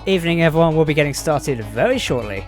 Evening everyone, we'll be getting started very shortly.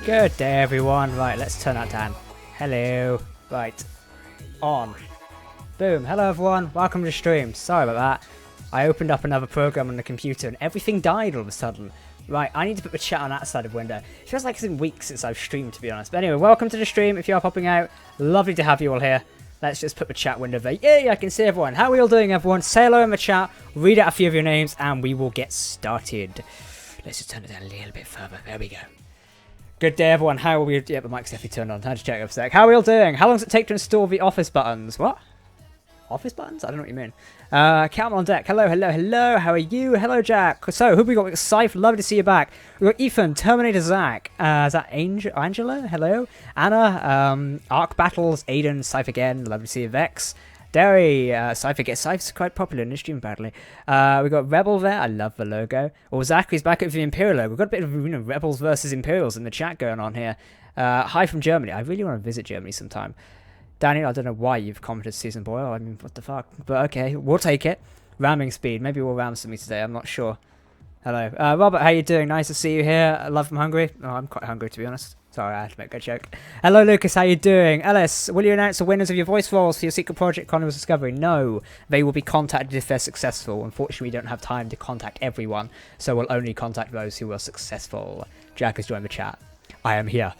Good day everyone. Right, let's turn that down. Hello. Right. On. Boom. Hello everyone. Welcome to the stream. Sorry about that. I opened up another program on the computer and everything died all of a sudden. Right, I need to put the chat on that side of the window. It feels like it's been weeks since I've streamed, to be honest. But anyway, welcome to the stream if you are popping out. Lovely to have you all here. Let's just put the chat window there. Yay, I can see everyone. How are we all doing, everyone? Say hello in the chat, read out a few of your names, and we will get started. Let's just turn it down a little bit further. There we go. Good day, everyone. How are we? Yeah, the mic's definitely turned on. I had to check up a sec. How are we all doing? How long does it take to install the office buttons? What? Office buttons? I don't know what you mean. Camel on deck. Hello, hello, hello. How are you? Hello, Jack. So, who have we got? We got Scythe. Lovely to see you back. We got Ethan, Terminator Zach. Is that Angela? Hello. Anna, Arc Battles, Aiden, Scythe again. Lovely to see you, Vex. Derry, Scythe again. Scythe's quite popular in this stream, apparently. We got Rebel there. I love the logo. Or Zachary's back at the Imperial logo. We've got a bit of Rebels versus Imperials in the chat going on here. Hi from Germany. I really want to visit Germany sometime. Daniel, I don't know why you've commented Season Boyle. I mean, what the fuck? But okay, we'll take it. Ramming speed. Maybe we'll ram some me today. I'm not sure. Hello. Robert, how you doing? Nice to see you here. Love from Hungary. Oh, I'm quite hungry, to be honest. Sorry, I had to make a joke. Hello, Lucas. How you doing? Ellis, will you announce the winners of your voice roles for your secret project, Chronicles Discovery? No. They will be contacted if they're successful. Unfortunately, we don't have time to contact everyone, so we'll only contact those who are successful. Jack has joined the chat. I am here.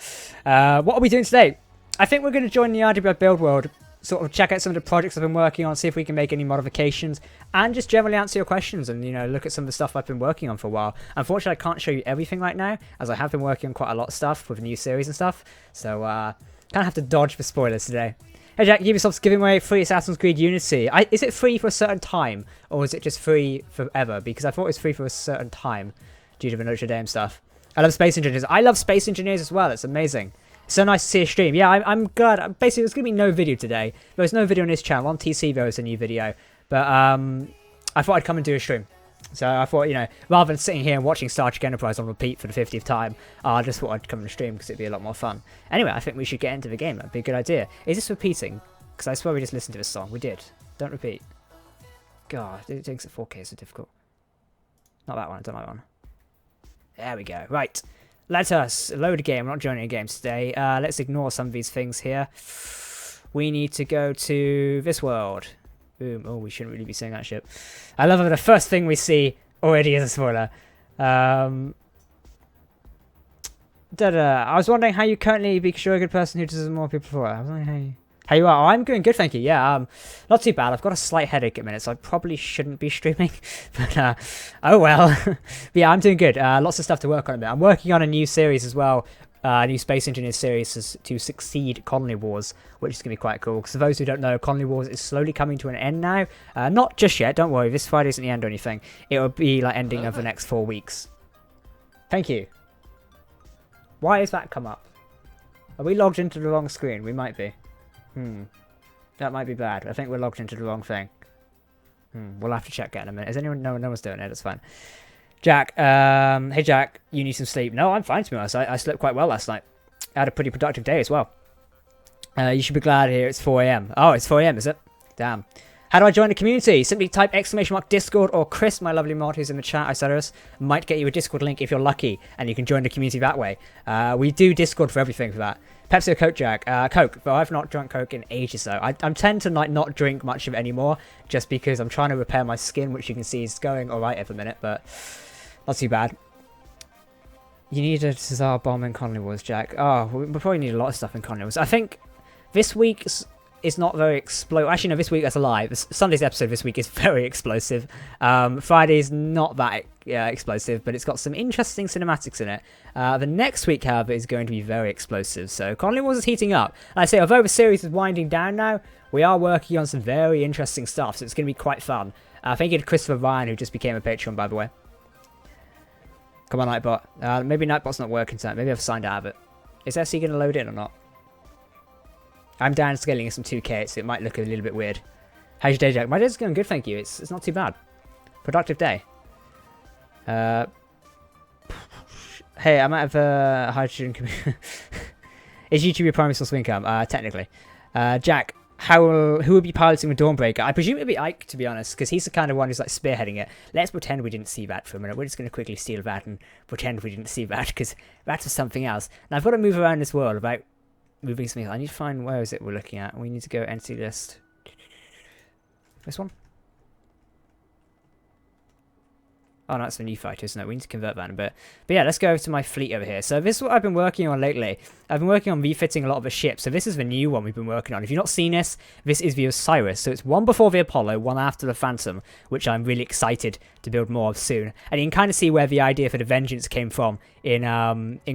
What are we doing today? I think we're going to join the RDB build world, sort of check out some of the projects I've been working on, see if we can make any modifications, and just generally answer your questions and, you know, look at some of the stuff I've been working on for a while. Unfortunately, I can't show you everything right now, as I have been working on quite a lot of stuff with a new series and stuff, so kind of have to dodge the spoilers today. Hey Jack, Ubisoft's giving away free Assassin's Creed Unity. Is it free for a certain time, or is it just free forever? Because I thought it was free for a certain time, due to the Notre Dame stuff. I love Space Engineers. I love Space Engineers as well, it's amazing. So nice to see a stream. Yeah, I'm glad. Basically, there's going to be no video today. There's no video on this channel. On TC, there was a new video. But I thought I'd come and do a stream. So I thought, you know, rather than sitting here and watching Star Trek Enterprise on repeat for the 50th time, I just thought I'd come and stream because it'd be a lot more fun. Anyway, I think we should get into the game. That'd be a good idea. Is this repeating? Because I swear we just listened to this song. We did. Don't repeat. God, doing things at 4K is so difficult. Not that one. I don't like that one. There we go. Right. Let us load a game. We're not joining a game today. Let's ignore some of these things here. We need to go to this world. Boom. Oh, we shouldn't really be saying that shit. I love that the first thing we see already is a spoiler. I was wondering how you currently, because you're a good person who does more people for it. I was wondering how you are. Oh, I'm doing good, thank you. Yeah, not too bad. I've got a slight headache at the minute, so I probably shouldn't be streaming. But, oh well. But yeah, I'm doing good. Lots of stuff to work on a bit. I'm working on a new series as well. A new Space Engineers series to succeed Colony Wars, which is going to be quite cool. Because for those who don't know, Colony Wars is slowly coming to an end now. Not just yet, don't worry. This Friday isn't the end or anything. It will be like ending of the next 4 weeks. Thank you. Why has that come up? Are we logged into the wrong screen? We might be. That might be bad. I think we're logged into the wrong thing. We'll have to check that in a minute. Is anyone? No one's doing it. That's fine. Jack, hey Jack, you need some sleep. No, I'm fine to be honest. I slept quite well last night. I had a pretty productive day as well. You should be glad here. It's 4 AM. Oh, it's 4 AM, is it? Damn. How do I join the community? Simply type !Discord or Chris, my lovely mod who's in the chat, Isadorus, might get you a Discord link if you're lucky, and you can join the community that way. We do Discord for everything for that. Pepsi or Coke, Jack? Coke, though I've not drunk Coke in ages though. I tend to not drink much of it anymore, just because I'm trying to repair my skin, which you can see is going alright at the minute, but not too bad. You need a Tsar bomb in Colony Wars, Jack. Oh, we probably need a lot of stuff in Colony Wars. I think this week's is not very explosive. Actually, no, this week that's a lie. Sunday's episode this week is very explosive. Friday's not that explosive, but it's got some interesting cinematics in it. The next week, however, is going to be very explosive. So Colony Wars is heating up. Like I say, although the series is winding down now, we are working on some very interesting stuff, so it's going to be quite fun. Thank you to Christopher Ryan, who just became a Patreon, by the way. Come on, Nightbot. Maybe Nightbot's not working tonight. Maybe I've signed out of it. Is SC going to load in or not? I'm downscaling some 2K, so it might look a little bit weird. How's your day, Jack? My day's going good, thank you. It's not too bad. Productive day. Hey, I might have a hydrogen... Is YouTube your primary source of income? Technically. Jack, who will be piloting the Dawnbreaker? I presume it'll be Ike, to be honest, because he's the kind of one who's like spearheading it. Let's pretend we didn't see that for a minute. We're just going to quickly steal that and pretend we didn't see that, because that's for something else. Now, I've got to move around this world about... moving something. I need to find where is it we're looking at. We need to go entity list. This one? Oh no, it's the new fighter, isn't it? We need to convert that in a bit. But yeah, let's go over to my fleet over here. So this is what I've been working on lately. I've been working on refitting a lot of the ships. So this is the new one we've been working on. If you've not seen this, this is the Osiris. So it's one before the Apollo, one after the Phantom, which I'm really excited to build more of soon. And you can kind of see where the idea for the Vengeance came from in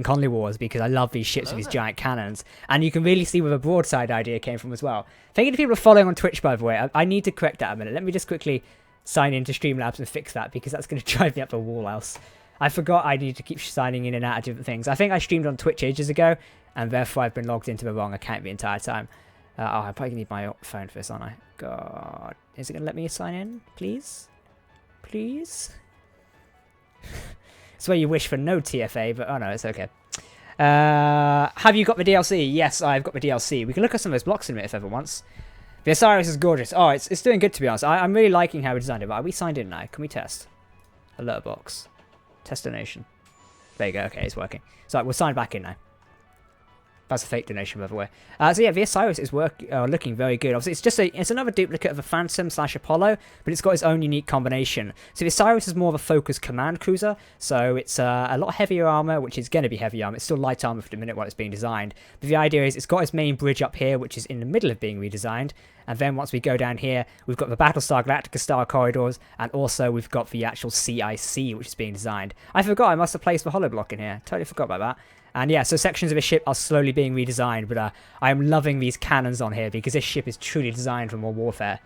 Colony Wars, because I love these ships with these giant cannons. And you can really see where the broadside idea came from as well. Thank you to people who are following on Twitch, by the way. I need to correct that a minute. Let me just quickly sign into Streamlabs and fix that, because that's going to drive me up the wall else. I forgot I need to keep signing in and out of different things. I think I streamed on Twitch ages ago, and therefore I've been logged into the wrong account the entire time. Oh, I probably need my phone for this, aren't I? God. Is it going to let me sign in? Please? Please? It's where you wish for no TFA, but oh no, it's okay. Have you got the DLC? Yes, I've got the DLC. We can look at some of those blocks in a minute if everyone wants. The Osiris is gorgeous. Oh, it's doing good, to be honest. I'm really liking how we designed it. But are we signed in now? Can we test? Alert box. Test donation. There you go. Okay, it's working. So we're signed back in now. That's a fake donation, by the way. So yeah, the Osiris is looking very good. Obviously, it's another duplicate of the Phantom / Apollo, but it's got its own unique combination. So the Osiris is more of a focused command cruiser, so it's a lot heavier armor, which is going to be heavy armor. It's still light armor for the minute while it's being designed. But the idea is it's got its main bridge up here, which is in the middle of being redesigned. And then once we go down here, we've got the Battlestar Galactica style corridors, and also we've got the actual CIC, which is being designed. I forgot I must have placed the hollow block in here. Totally forgot about that. And yeah, so sections of a ship are slowly being redesigned, but I am loving these cannons on here because this ship is truly designed for more warfare.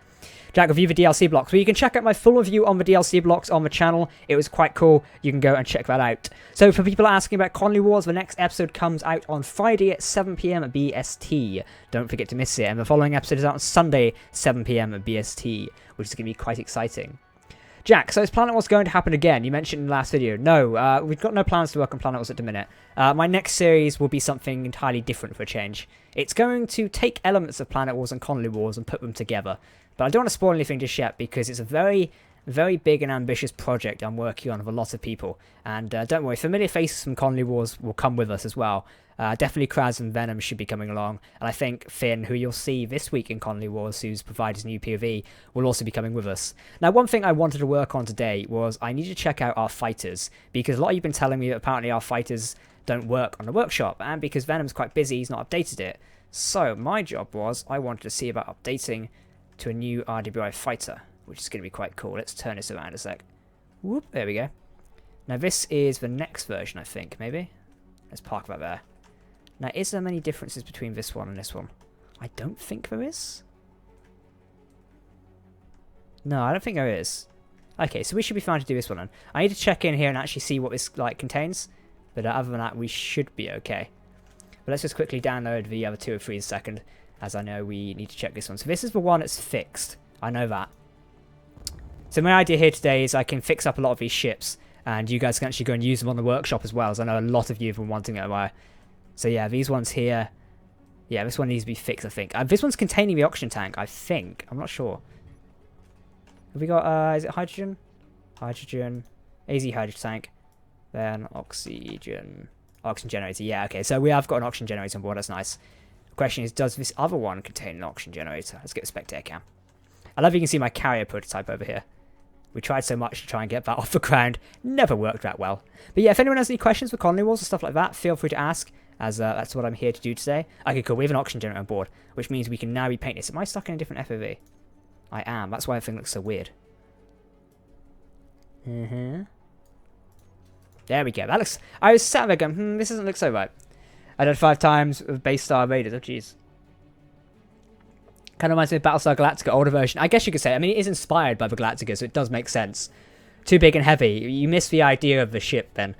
Jack, review the DLC blocks. Well, you can check out my full review on the DLC blocks on the channel. It was quite cool. You can go and check that out. So for people asking about Conley Wars, the next episode comes out on Friday at 7 PM at BST. Don't forget to miss it. And the following episode is out on Sunday, 7 PM at BST, which is going to be quite exciting. Jack, so is Planet Wars going to happen again? You mentioned in the last video. No, we've got no plans to work on Planet Wars at the minute. My next series will be something entirely different for a change. It's going to take elements of Planet Wars and Conley Wars and put them together. But I don't want to spoil anything just yet because it's a very, very big and ambitious project I'm working on with a lot of people. And don't worry, familiar faces from Conley Wars will come with us as well. Definitely Kraz and Venom should be coming along. And I think Finn, who you'll see this week in Conley Wars, who's provided his new POV, will also be coming with us. Now, one thing I wanted to work on today was I need to check out our fighters. Because a lot of you have been telling me that apparently our fighters don't work on the workshop. And because Venom's quite busy, he's not updated it. So my job was I wanted to see about updating to a new RWI fighter, which is going to be quite cool. Let's turn this around a sec. Whoop, there we go. Now this is the next version, I think, maybe. Let's park that there. Now, is there many differences between this one and this one? I don't think there is. No, I don't think there is. Okay, so we should be fine to do this one then. I need to check in here and actually see what this contains. But other than that, we should be okay. But let's just quickly download the other 2 or 3 in a second, as I know we need to check this one. So this is the one that's fixed. I know that. So my idea here today is I can fix up a lot of these ships, and you guys can actually go and use them on the workshop as well, as I know a lot of you have been wanting it a while. So yeah, these ones here. Yeah, this one needs to be fixed, I think. This one's containing the oxygen tank, I think. I'm not sure. Have we got, is it hydrogen? Hydrogen. AZ hydrogen tank. Then oxygen. Oxygen generator. Yeah, okay. So we have got an oxygen generator on board. That's nice. The question is, does this other one contain an oxygen generator? Let's get a spectator cam. I love you can see my carrier prototype over here. We tried so much to try and get that off the ground. Never worked that well. But yeah, if anyone has any questions for Conley Wars or stuff like that, feel free to ask, as that's what I'm here to do today. Okay, cool. We have an oxygen generator on board, which means we can now repaint this. Am I stuck in a different FOV? I am. That's why everything looks so weird. There we go. That looks... I was sat there going, this doesn't look so right. I did 5 times with base star raiders. Oh, jeez. Kind of reminds me of Battlestar Galactica, older version. I guess you could say. I mean, it is inspired by the Galactica, so it does make sense. Too big and heavy. You miss the idea of the ship, then.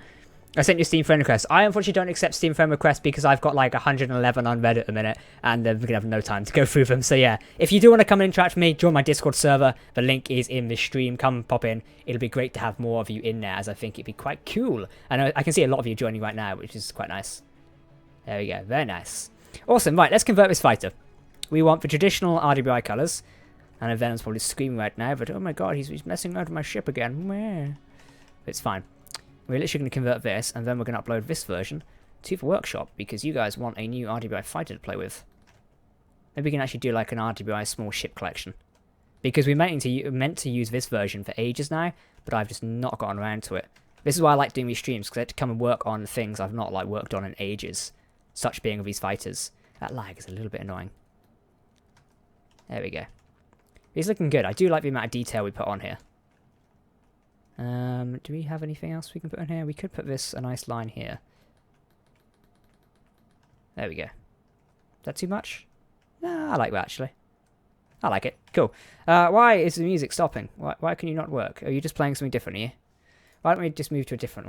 I sent you a Steam friend request. I unfortunately don't accept Steam friend requests because I've got like 111 on Reddit at the minute, and we're going to have no time to go through them. So yeah, if you do want to come and interact with me, join my Discord server. The link is in the stream. Come pop in. It'll be great to have more of you in there, as I think it'd be quite cool. And I can see a lot of you joining right now, which is quite nice. There we go. Very nice. Awesome. Right, let's convert this fighter. We want the traditional RWI colours. And Venom's probably screaming right now, but oh my god, he's messing around with my ship again. Meh. It's fine. We're literally going to convert this, and then we're going to upload this version to the workshop, because you guys want a new RWI fighter to play with. Maybe we can actually do like an RWI small ship collection. Because we meant to use this version for ages now, but I've just not gotten around to it. This is why I like doing these streams, because I had to come and work on things I've not worked on in ages. Such being of these fighters. That lag is a little bit annoying. There we go. He's looking good. I do like the amount of detail we put on here. Do we have anything else we can put in here? We could put a nice line here. There we go. Is that too much? Nah, I like that actually. I like it. Cool. Why is the music stopping? Why can you not work? Are you just playing something different here? Why don't we just move to a different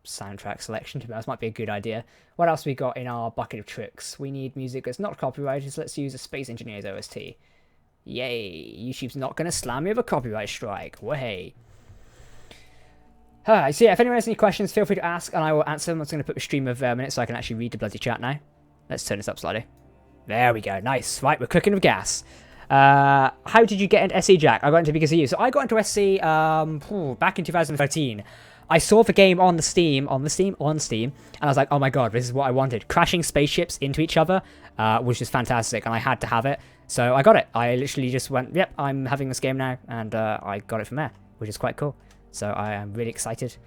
soundtrack selection? To be honest, might be a good idea. What else we got in our bucket of tricks? We need music that's not copyrighted, so let's use a Space Engineer's OST. Yay! YouTube's not going to slam me with a copyright strike. Way. So yeah, if anyone has any questions, feel free to ask, and I will answer them. I'm just going to put the stream of minutes so I can actually read the bloody chat now. Let's turn this up slightly. There we go. Nice. Right, we're cooking with gas. How did you get into SC, Jack? I got into because of you. So I got into SC back in 2013. I saw the game on Steam, and I was like, oh my god, this is what I wanted. Crashing spaceships into each other was just fantastic, and I had to have it. So I got it. I literally just went, yep, I'm having this game now, and I got it from there, which is quite cool. So I am really excited.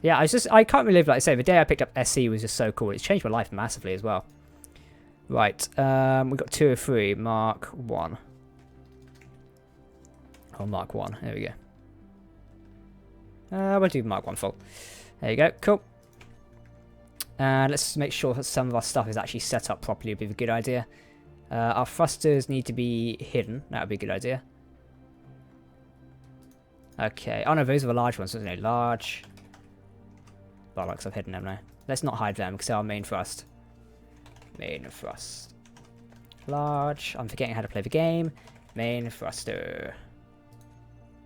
Yeah, I can't believe, like I say, the day I picked up SC was just so cool. It's changed my life massively as well. Right, we've got 2 or 3, Mark 1. Oh, Mark 1, there we go. We'll do Mark 1 full. There you go, cool. And let's make sure that some of our stuff is actually set up properly. Would be a good idea. Our thrusters need to be hidden. That would be a good idea. Okay. Oh no, those are the large ones, isn't it? Large. Bollocks, I've hidden them now. Let's not hide them because they're our main thrust. Main thrust. Large. I'm forgetting how to play the game. Main thruster.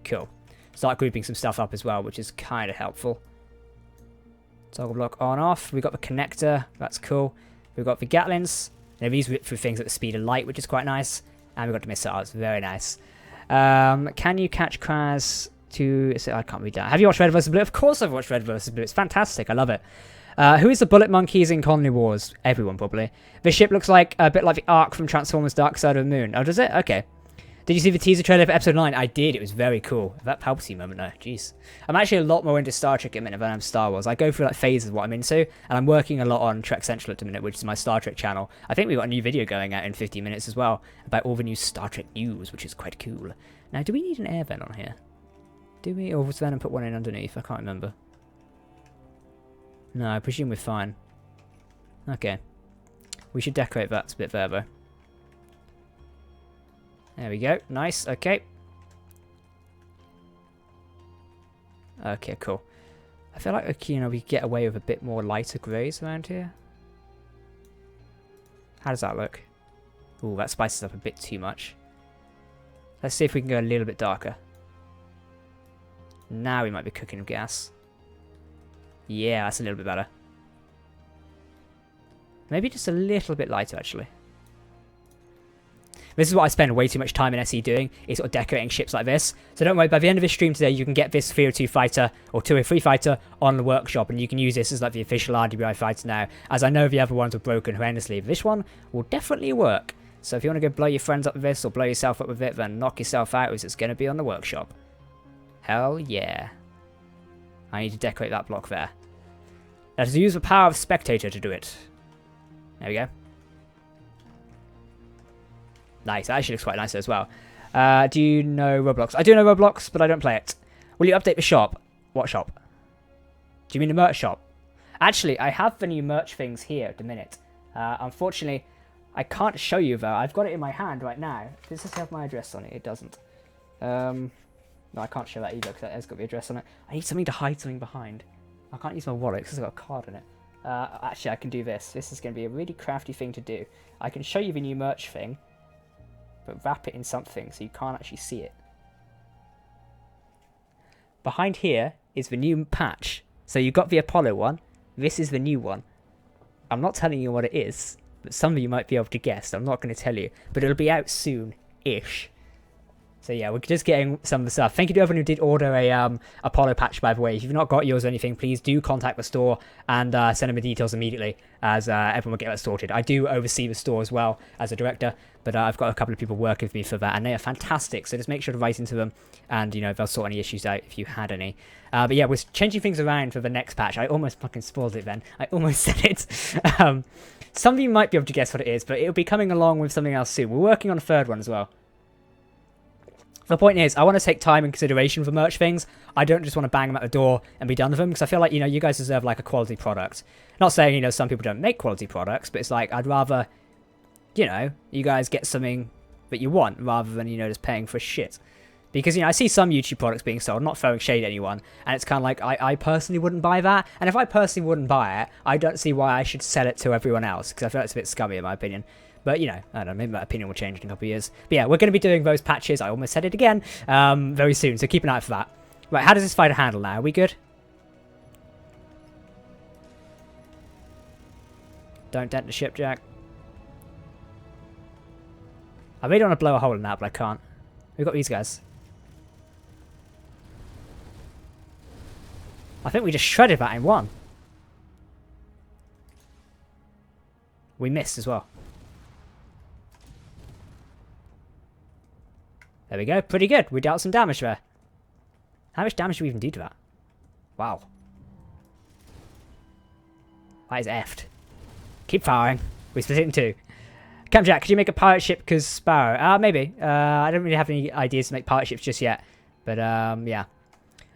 Cool. Start grouping some stuff up as well, which is kind of helpful. Toggle block on off. We've got the connector. That's cool. We've got the Gatlins. Now these whip through things at the speed of light, which is quite nice. And we've got the missiles. Very nice. Can you catch Kraz to... I can't read that. Have you watched Red vs. Blue? Of course I've watched Red vs. Blue. It's fantastic. I love it. Who is the bullet monkeys in Colony Wars? Everyone, probably. This ship looks like a bit like the Ark from Transformers Dark Side of the Moon. Oh, does it? Okay. Did you see the teaser trailer for episode 9? I did. It was very cool. That Palpatine moment, though. Jeez. I'm actually a lot more into Star Trek at the minute than I'm Star Wars. I go through like phases of what I'm into, and I'm working a lot on Trek Central at the minute, which is my Star Trek channel. I think we've got a new video going out in 15 minutes as well about all the new Star Trek news, which is quite cool. Now, do we need an air vent on here? Do we? Or was Venom put one in underneath? I can't remember. No, I presume we're fine. Okay. We should decorate that a bit further. There we go. Nice. Okay. Okay, cool. I feel like, you know, we get away with a bit more lighter greys around here. How does that look? Ooh, that spices up a bit too much. Let's see if we can go a little bit darker. Now we might be cooking with gas. Yeah, that's a little bit better. Maybe just a little bit lighter, actually. This is what I spend way too much time in SE doing, is sort of decorating ships like this. So don't worry, by the end of this stream today, you can get this 302 fighter, or 203 fighter, on the workshop, and you can use this as like the official RDBI fighter now, as I know the other ones were broken horrendously. This one will definitely work. So if you want to go blow your friends up with this, or blow yourself up with it, then knock yourself out, as it's going to be on the workshop. Hell yeah. I need to decorate that block there. Let's use the power of Spectator to do it. There we go. Nice, that actually looks quite nice as well. Do you know Roblox? I do know Roblox, but I don't play it. Will you update the shop? What shop? Do you mean the merch shop? Actually, I have the new merch things here at the minute. Unfortunately, I can't show you though. I've got it in my hand right now. Does this have my address on it? It doesn't. No, I can't show that either because it has got the address on it. I need something to hide something behind. I can't use my wallet because it's got a card in it. Actually, I can do this. This is going to be a really crafty thing to do. I can show you the new merch thing, but wrap it in something so you can't actually see it. Behind here is the new patch. So you got the Apollo one. This is the new one. I'm not telling you what it is, but some of you might be able to guess. I'm not going to tell you, but it'll be out soon-ish. So yeah, we're just getting some of the stuff. Thank you to everyone who did order a Apollo patch, by the way. If you've not got yours or anything, please do contact the store and send them the details immediately, as everyone will get that sorted. I do oversee the store as well as a director, but I've got a couple of people working with me for that, and they are fantastic. So just make sure to write into them, and you know they'll sort any issues out if you had any. But yeah, we're changing things around for the next patch. I almost fucking spoiled it then. I almost said it. Some of you might be able to guess what it is, but it'll be coming along with something else soon. We're working on a third one as well. The point is, I want to take time and consideration for merch things. I don't just want to bang them at the door and be done with them, because I feel like, you know, you guys deserve like a quality product. Not saying, you know, some people don't make quality products, but it's like, I'd rather, you know, you guys get something that you want, rather than, you know, just paying for shit. Because, you know, I see some YouTube products being sold, not throwing shade at anyone, and it's kind of like, I personally wouldn't buy that, and if I personally wouldn't buy it, I don't see why I should sell it to everyone else, because I feel like it's a bit scummy in my opinion. But, you know, I don't know, maybe my opinion will change in a couple of years. But yeah, we're going to be doing those patches, I almost said it again, very soon, so keep an eye out for that. Right, how does this fighter handle now? Are we good? Don't dent the ship, Jack. I really want to blow a hole in that, but I can't. We've got these guys. I think we just shredded that in one. We missed as well. There we go. Pretty good. We dealt some damage there. How much damage do we even do to that? Wow. That is effed. Keep firing. We split it in two. Camjack, could you make a pirate ship because Sparrow? Maybe. I don't really have any ideas to make pirate ships just yet. But, yeah.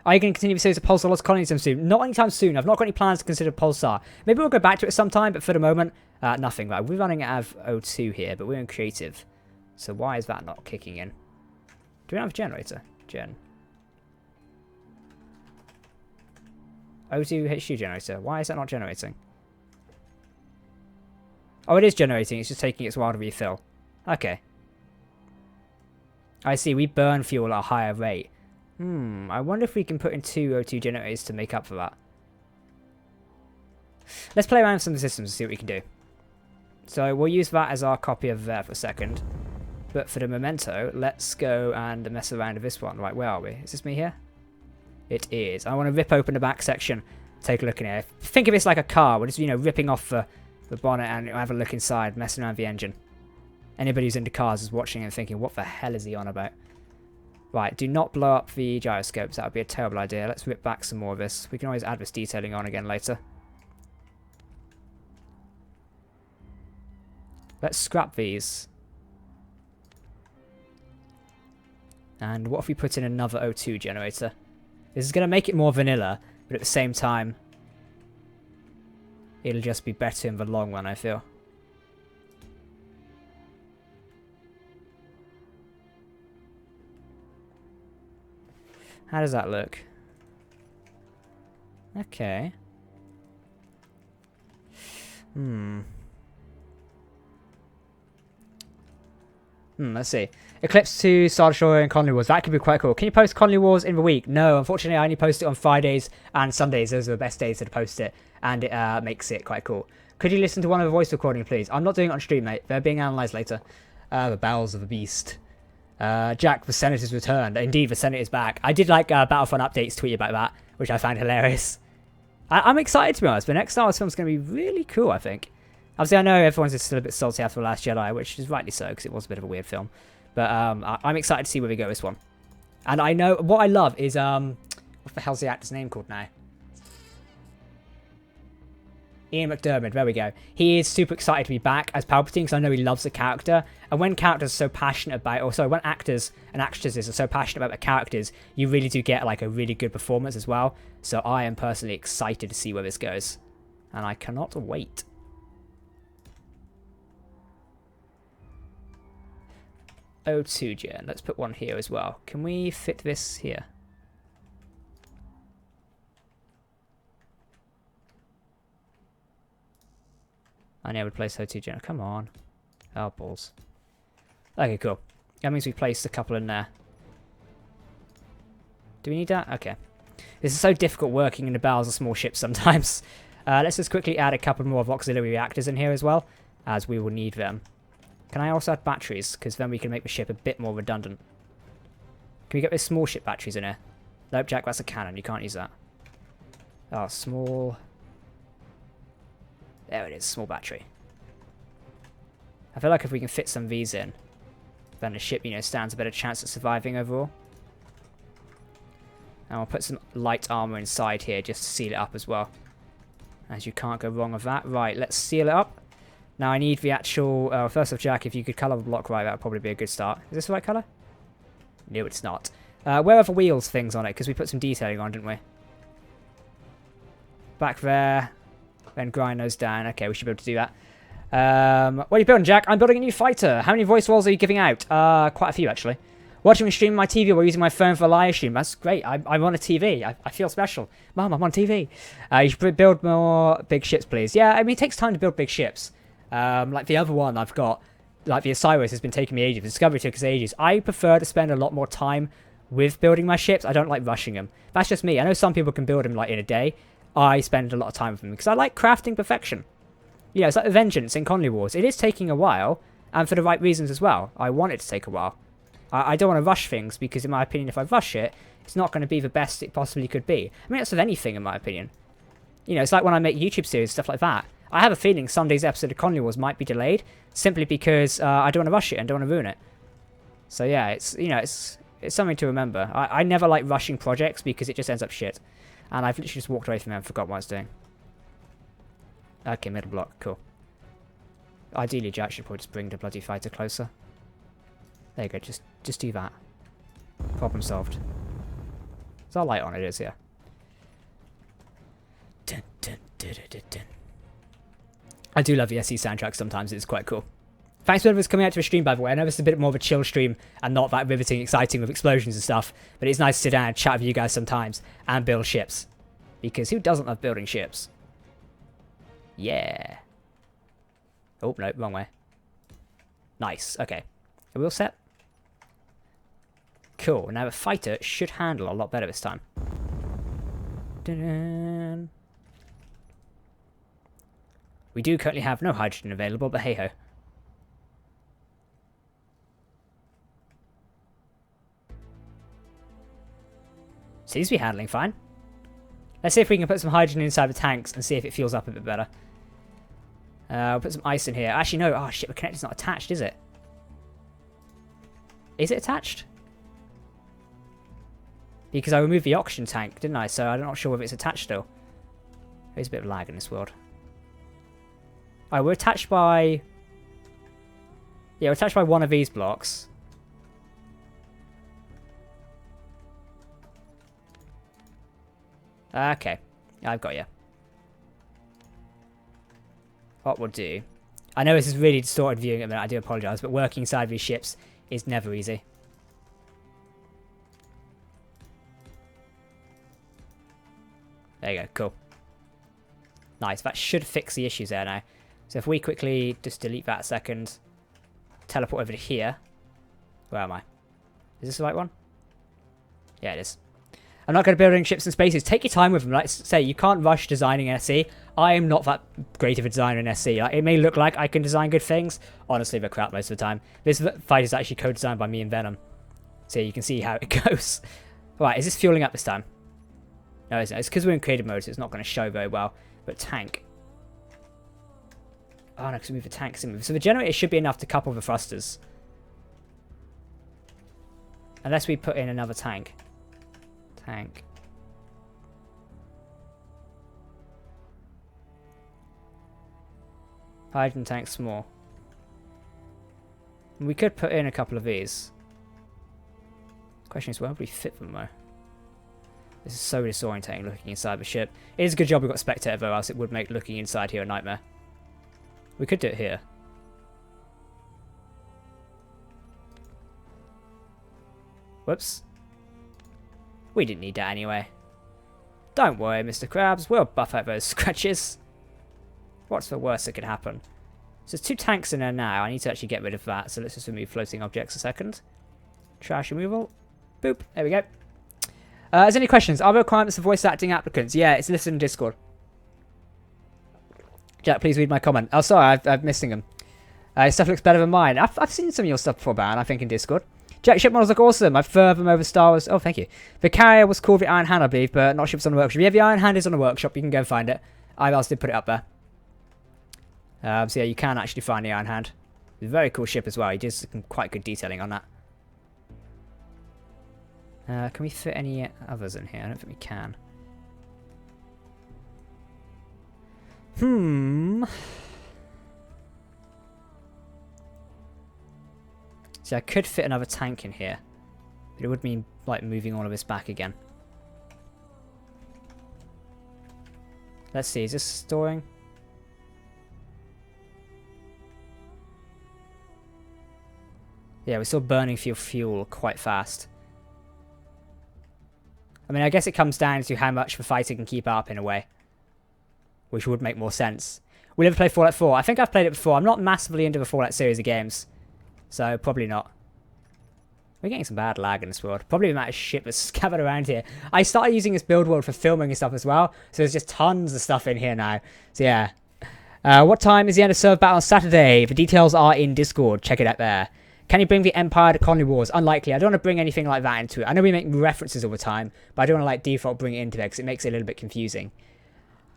Are you going to continue the series of Pulsar Lost Colonies soon? Not anytime soon. I've not got any plans to consider Pulsar. Maybe we'll go back to it sometime, but for the moment, nothing. Right, we're running out of O2 here, but we're in creative. So why is that not kicking in? Do we not have a generator? Gen. O2 HU generator. Why is that not generating? Oh, it is generating. It's just taking its while to refill. Okay. I see. We burn fuel at a higher rate. I wonder if we can put in 2 O2 generators to make up for that. Let's play around with some of the systems and see what we can do. So we'll use that as our copy of there for a second. But for the memento, let's go and mess around with this one. Right, where are we? Is this me here? It is. I want to rip open the back section. Take a look in here. Think of this like a car. We're just, ripping off the bonnet and have a look inside, messing around with the engine. Anybody who's into cars is watching and thinking, what the hell is he on about? Right, do not blow up the gyroscopes. That would be a terrible idea. Let's rip back some more of this. We can always add this detailing on again later. Let's scrap these. And what if we put in another O2 generator? This is going to make it more vanilla, but at the same time, it'll just be better in the long run, I feel. How does that look? Okay. Let's see. Eclipse to Star Destroyer and Conley Wars. That could be quite cool. Can you post Conley Wars in the week? No, unfortunately I only post it on Fridays and Sundays. Those are the best days to post it. And it makes it quite cool. Could you listen to one of the voice recordings, please? I'm not doing it on stream, mate. They're being analysed later. The bowels of the beast. Jack, the Senator's returned. Indeed, the Senate is back. I did like Battlefront Updates tweet about that, which I found hilarious. I'm excited, to be honest. The next Star Wars film is going to be really cool, I think. Obviously, I know everyone's still a bit salty after The Last Jedi, which is rightly so, because it was a bit of a weird film. But I'm excited to see where we go with this one. And I know, what I love is, what the hell's the actor's name called now? Ian McDiarmid, there we go. He is super excited to be back as Palpatine because I know he loves the character. And when characters are so passionate about, or sorry, when actors and actresses are so passionate about the characters, you really do get like a really good performance as well. So I am personally excited to see where this goes. And I cannot wait. O2 gen. Let's put one here as well. Can we fit this here? I never replace O2 gen. Come on. Oh, balls. Okay, cool. That means we placed a couple in there. Do we need that? Okay. This is so difficult working in the bowels of small ships sometimes. Let's just quickly add a couple more of auxiliary reactors in here as well, as we will need them. Can I also add batteries? Because then we can make the ship a bit more redundant. Can we get those small ship batteries in here? Nope, Jack, that's a cannon. You can't use that. Oh, small... There it is, small battery. I feel like if we can fit some of these in, then the ship, stands a better chance at surviving overall. And we'll put some light armor inside here just to seal it up as well. As you can't go wrong with that. Right, let's seal it up. Now I need the actual... first off, Jack, if you could colour the block right, that would probably be a good start. Is this the right colour? No, it's not. Where are the wheels things on it? Because we put some detailing on, didn't we? Back there. Then grind those down. Okay, we should be able to do that. What are you building, Jack? I'm building a new fighter. How many voice rolls are you giving out? Quite a few, actually. Watching me stream my TV while using my phone for a live stream. That's great. I'm on a TV. I feel special. Mom, I'm on TV. You should build more big ships, please. Yeah, I mean, it takes time to build big ships. Like the other one I've got, like the Osiris has been taking me ages. The Discovery took us ages. I prefer to spend a lot more time with building my ships. I don't like rushing them. That's just me. I know some people can build them like in a day. I spend a lot of time with them because I like crafting perfection. Yeah, it's like the Vengeance in Conley Wars. It is taking a while, and for the right reasons as well. I want it to take a while. I don't want to rush things because, in my opinion, if I rush it, it's not going to be the best it possibly could be. I mean, that's with anything, in my opinion. It's like when I make YouTube series, stuff like that. I have a feeling Sunday's episode of Conley Wars might be delayed simply because I don't want to rush it and don't want to ruin it. So yeah, it's something to remember. I never like rushing projects because it just ends up shit. And I've literally just walked away from them and forgot what I was doing. Okay, middle block. Cool. Ideally, Jack should probably just bring the bloody fighter closer. There you go. Just do that. Problem solved. Is our light on? It is, yeah. Dun, dun, dun, dun, dun, dun. I do love the SE soundtrack sometimes. It's quite cool. Thanks for coming out to a stream, by the way. I know this is a bit more of a chill stream and not that riveting, exciting with explosions and stuff. But it's nice to sit down and chat with you guys sometimes and build ships. Because who doesn't love building ships? Yeah. Oh, no, wrong way. Nice. Okay. Are we all set? Cool. Now the fighter should handle a lot better this time. Dun-dun. We do currently have no hydrogen available, but hey-ho. Seems to be handling fine. Let's see if we can put some hydrogen inside the tanks and see if it fuels up a bit better. We'll put some ice in here. Actually, no. Oh, shit. The connector's not attached, is it? Is it attached? Because I removed the oxygen tank, didn't I? So I'm not sure if it's attached still. There's a bit of lag in this world. Alright, we're attached by... Yeah, we're attached by one of these blocks. Okay. I've got you. What we'll do... I know this is really distorted viewing at the minute, I do apologise, but working inside these ships is never easy. There you go, cool. Nice, that should fix the issues there now. So if we quickly just delete that a second, teleport over to here. Where am I? Is this the right one? Yeah, it is. I'm not going to be building ships and spaces. Take your time with them. Like I say, you can't rush designing an SC. I am not that great of a designer in SC. Like, it may look like I can design good things. Honestly, they're crap most of the time. This fight is actually co-designed by me and Venom. So you can see how it goes. Right, is this fueling up this time? No, it's not. It's because we're in creative mode, so it's not going to show very well. But tank. Oh no, because we move the tanks in. So the generator should be enough to couple the thrusters. Unless we put in another tank. Tank. Hydrogen tank small. We could put in a couple of these. Question is, where would we fit them though? This is so disorientating looking inside the ship. It is a good job we've got spectator though, else it would make looking inside here a nightmare. We could do it here. Whoops. We didn't need that anyway. Don't worry, Mr. Krabs. We'll buff out those scratches. What's the worst that could happen? So there's two tanks in there now. I need to actually get rid of that. So let's just remove floating objects a second. Trash removal. Boop. There we go. Is there any questions? Are there requirements for voice acting applicants? Yeah, it's listed in Discord. Jack, please read my comment. Oh, sorry, I'm missing them. Your stuff looks better than mine. I've seen some of your stuff before, Baron, I think, in Discord. Jack, ship models look awesome. I prefer them over Star Wars. Oh, thank you. The carrier was called the Iron Hand, I believe, but not ships on the workshop. Yeah, the Iron Hand is on the workshop. You can go and find it. I also did put it up there. So yeah, you can actually find the Iron Hand. It's a very cool ship as well. He did some quite good detailing on that. Can we fit any others in here? I don't think we can. See, I could fit another tank in here. But it would mean, like, moving all of this back again. Let's see, is this storing? Yeah, we're still burning fuel quite fast. I mean, I guess it comes down to how much the fighter can keep up in a way. Which would make more sense. We never played Fallout 4. I think I've played it before. I'm not massively into the Fallout series of games. So, probably not. We're getting some bad lag in this world. Probably the amount of shit that's scattered around here. I started using this build world for filming and stuff as well. So there's just tons of stuff in here now. So yeah. What time is the end of server battle on Saturday? The details are in Discord. Check it out there. Can you bring the Empire to Colony Wars? Unlikely. I don't want to bring anything like that into it. I know we make references all the time, but I don't want to like default bring it into there because it makes it a little bit confusing.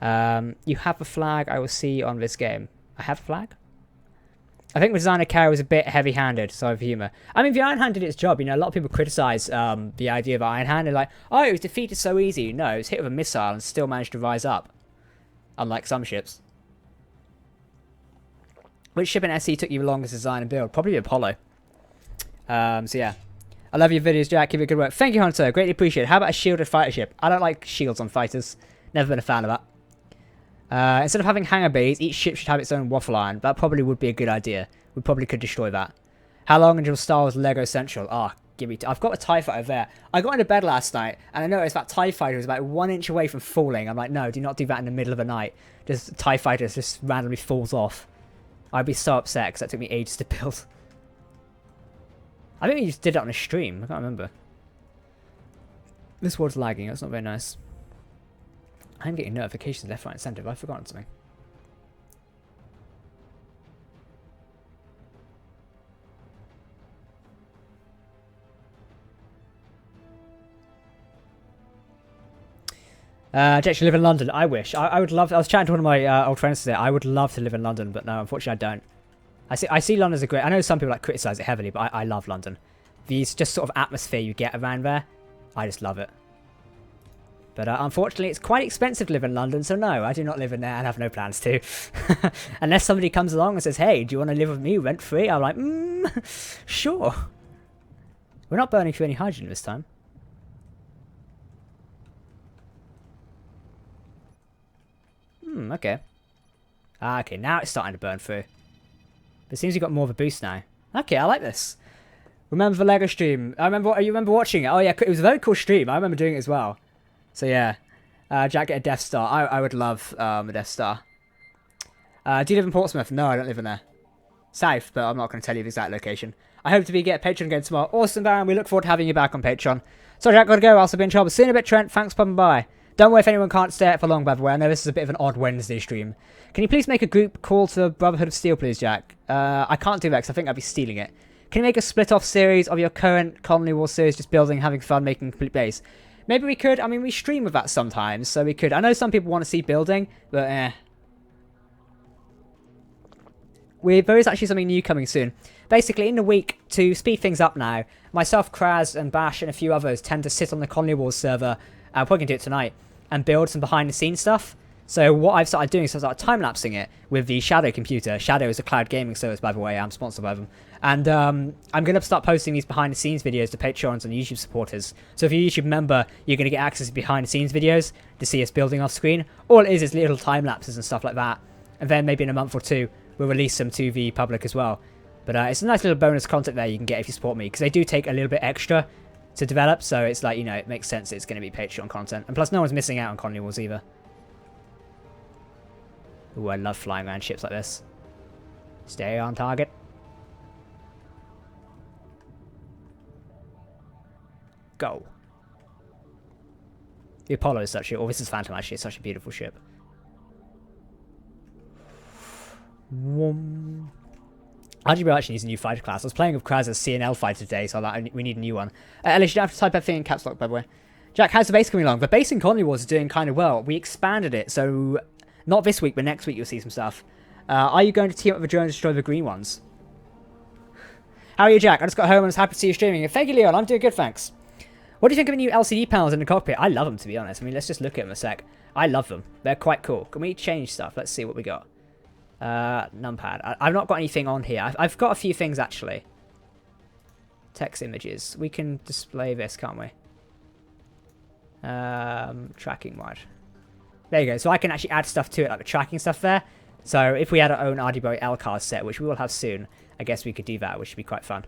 You have a flag I will see on this game. I have a flag? I think the designer carrier was a bit heavy-handed. Sorry for humour. I mean, the Iron Hand did its job. You know, a lot of people criticise the idea of Iron Hand. They're like, oh, it was defeated so easy. No, it was hit with a missile and still managed to rise up. Unlike some ships. Which ship in SC took you the longest to design and build? Probably the Apollo. So yeah. I love your videos, Jack. Keep it good work. Thank you, Hunter. Greatly appreciate it. How about a shielded fighter ship? I don't like shields on fighters. Never been a fan of that. Instead of having hangar bays, each ship should have its own waffle iron. That probably would be a good idea. We probably could destroy that. How long until Star Wars Lego Central? Ah, give me... I've got a TIE fighter there. I got into bed last night, and I noticed that TIE fighter was about 1 inch away from falling. I'm like, no, do not do that in the middle of the night. Just TIE fighter just randomly falls off. I'd be so upset, because that took me ages to build. I think we just did it on a stream. I can't remember. This world's lagging. That's not very nice. I'm getting notifications left, right, and centre. Have I forgotten something? Jack, you live in London. I wish. I would love... I was chatting to one of my old friends today. I would love to live in London, but no, unfortunately I don't. I see London as a great... I know some people like criticise it heavily, but I love London. These just sort of atmosphere you get around there, I just love it. But unfortunately, it's quite expensive to live in London, so no, I do not live in there and have no plans to. Unless somebody comes along and says, hey, do you want to live with me rent-free? I'm like, sure. We're not burning through any hydrogen this time. Okay. Okay, now it's starting to burn through. But it seems you've got more of a boost now. Okay, I like this. Remember the Lego stream? You remember watching it? Oh yeah, it was a very cool stream. I remember doing it as well. So yeah. Jack, get a Death Star. I would love a Death Star. Do you live in Portsmouth? No, I don't live in there. South, but I'm not going to tell you the exact location. I hope to get Patreon again tomorrow. Awesome, Baron. We look forward to having you back on Patreon. Sorry, Jack, gotta go. I'll also be in trouble. See you in a bit, Trent. Thanks for popping by. Don't worry if anyone can't stay out for long, by the way. I know this is a bit of an odd Wednesday stream. Can you please make a group call to Brotherhood of Steel, please, Jack? I can't do that because I think I'd be stealing it. Can you make a split-off series of your current Colony War series, just building, having fun, making a complete base? Maybe we could. I mean, we stream with that sometimes, so we could. I know some people want to see building, but there is actually something new coming soon. Basically, in the week, to speed things up now, myself, Kraz, and Bash, and a few others tend to sit on the Colony Wars server, we're probably going to do it tonight, and build some behind-the-scenes stuff. So what I've started doing is I've started time-lapsing it with the Shadow computer. Shadow is a cloud gaming service, by the way. I'm sponsored by them. And I'm going to start posting these behind-the-scenes videos to Patreons and YouTube supporters. So if you're a YouTube member, you're going to get access to behind-the-scenes videos to see us building off screen. All it is little time-lapses and stuff like that. And then maybe in a month or two, we'll release them to the public as well. But it's a nice little bonus content there you can get if you support me. Because they do take a little bit extra to develop. So it's like, you know, it makes sense it's going to be Patreon content. And plus, no one's missing out on Colony Wars either. Ooh, I love flying around ships like this. Stay on target. Go. The Apollo is such a... Oh, this is Phantom, actually. It's such a beautiful ship. RGB actually needs a new fighter class. I was playing with Kraz as CNL fighter today, so we need a new one. Ellis, you don't have to type everything in caps lock, by the way. Jack, how's the base coming along? The base in Colony Wars is doing kind of well. We expanded it, so... Not this week, but next week you'll see some stuff. Are you going to team up with the drone to destroy the green ones? How are you, Jack? I just got home and was happy to see you streaming. Thank you, Leon. I'm doing good, thanks. What do you think of the new LCD panels in the cockpit? I love them, to be honest. I mean, let's just look at them a sec. I love them. They're quite cool. Can we change stuff? Let's see what we got. Numpad. I've not got anything on here. I've got a few things, actually. Text images. We can display this, can't we? Tracking mode. There you go. So I can actually add stuff to it, like the tracking stuff there. So if we had our own RDBO L-card set, which we will have soon, I guess we could do that, which would be quite fun.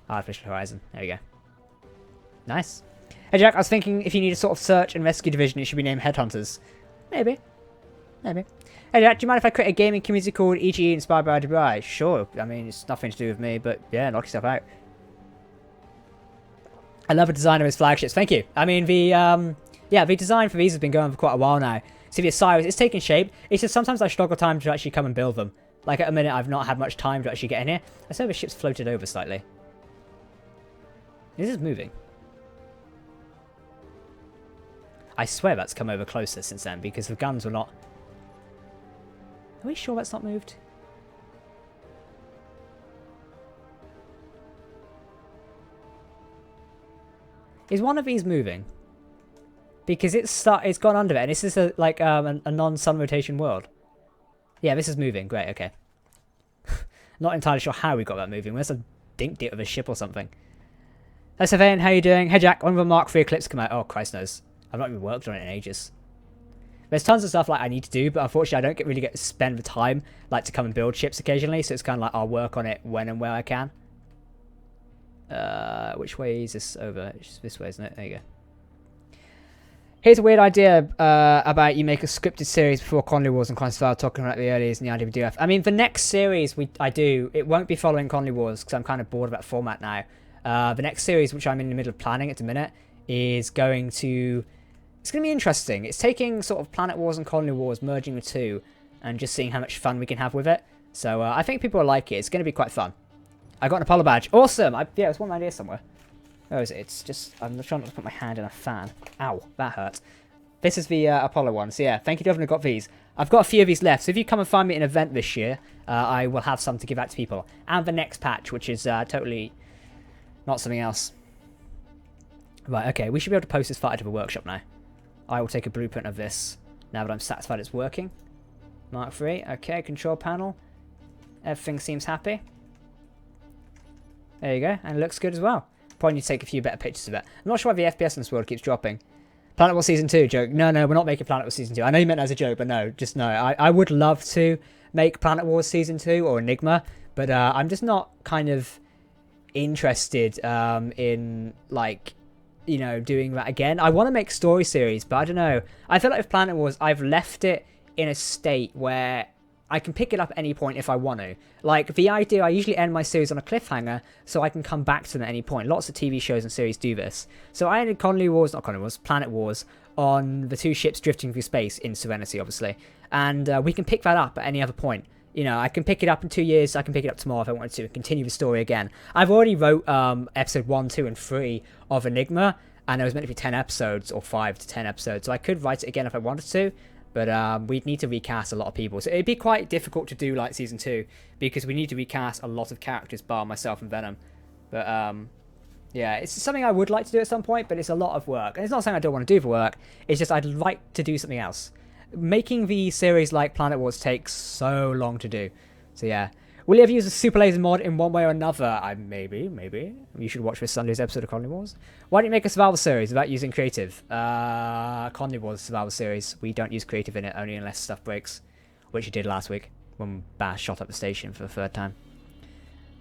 Artificial Horizon. There we go. Nice. Hey, Jack, I was thinking if you need a sort of search and rescue division, it should be named Headhunters. Maybe. Maybe. Hey, Jack, do you mind if I create a gaming community called EGE inspired by RDBI? Sure. I mean, it's nothing to do with me, but yeah, knock yourself out. I love the design of his flagships. Thank you. I mean, the design for these has been going for quite a while now. See, the Osiris, it's taking shape. It's just sometimes I struggle time to actually come and build them. Like, at a minute, I've not had much time to actually get in here. I saw the ship's floated over slightly. This is moving. I swear that's come over closer since then, because the guns were not... Are we sure that's not moved? Is one of these moving? Because it's gone under it, and this is a non-sun rotation world. Yeah, this is moving. Great, okay. Not entirely sure how we got that moving. We must have dinked it with a ship or something. Hello Sylvain, how you doing? Hey Jack, when will Mark 3 Eclipse come out? Oh, Christ knows. I've not even worked on it in ages. There's tons of stuff like I need to do, but unfortunately I don't really get to spend the time like to come and build ships occasionally, so it's kind of like I'll work on it when and where I can. Which way is this over? It's this way, isn't it? There you go. Here's a weird idea about you make a scripted series before Conley Wars and Conley talking about the earliest in the IWDF. I mean, the next series I do, it won't be following Conley Wars because I'm kind of bored of that format now. The next series, which I'm in the middle of planning at the minute, is going to... It's going to be interesting. It's taking sort of Planet Wars and Colony Wars, merging the two, and just seeing how much fun we can have with it. So I think people will like it. It's going to be quite fun. I got an Apollo badge. Awesome! Yeah, there's one idea somewhere. Where is it? It's just... I'm trying not to put my hand in a fan. Ow, that hurt. This is the Apollo one. So yeah, thank you to everyone who got these. I've got a few of these left. So if you come and find me at an event this year, I will have some to give out to people. And the next patch, which is totally not something else. Right, okay. We should be able to post this footage to the workshop now. I will take a blueprint of this now that I'm satisfied it's working. Mark 3. Okay, control panel. Everything seems happy. There you go. And it looks good as well. Probably need to take a few better pictures of it. I'm not sure why the FPS in this world keeps dropping. Planet War Season 2 joke. No, we're not making Planet War Season 2. I know you meant that as a joke, but no, just no. I would love to make Planet Wars Season 2 or Enigma, but I'm just not kind of interested in, like, you know, doing that again. I want to make story series, but I don't know. I feel like with Planet Wars, I've left it in a state where I can pick it up at any point if I want to. Like, the idea, I usually end my series on a cliffhanger so I can come back to them at any point. Lots of TV shows and series do this. So I ended Planet Wars on the two ships drifting through space in Serenity, obviously. And we can pick that up at any other point. You know, I can pick it up in 2 years, I can pick it up tomorrow if I wanted to, and continue the story again. I've already wrote episode 1, 2, and 3 of Enigma, and it was meant to be 10 episodes, or 5 to 10 episodes, so I could write it again if I wanted to. But we'd need to recast a lot of people. So it'd be quite difficult to do like Season 2, because we need to recast a lot of characters, bar myself and Venom. But yeah, it's something I would like to do at some point, but it's a lot of work. And it's not something I don't want to do for work, it's just I'd like to do something else. Making the series like Planet Wars takes so long to do. So yeah. Will you ever use a super laser mod in one way or another? Maybe. You should watch this Sunday's episode of Colony Wars. Why don't you make a survival series without using creative? Colony Wars survival series. We don't use creative in it, only unless stuff breaks. Which you did last week, when Bash shot up the station for the third time.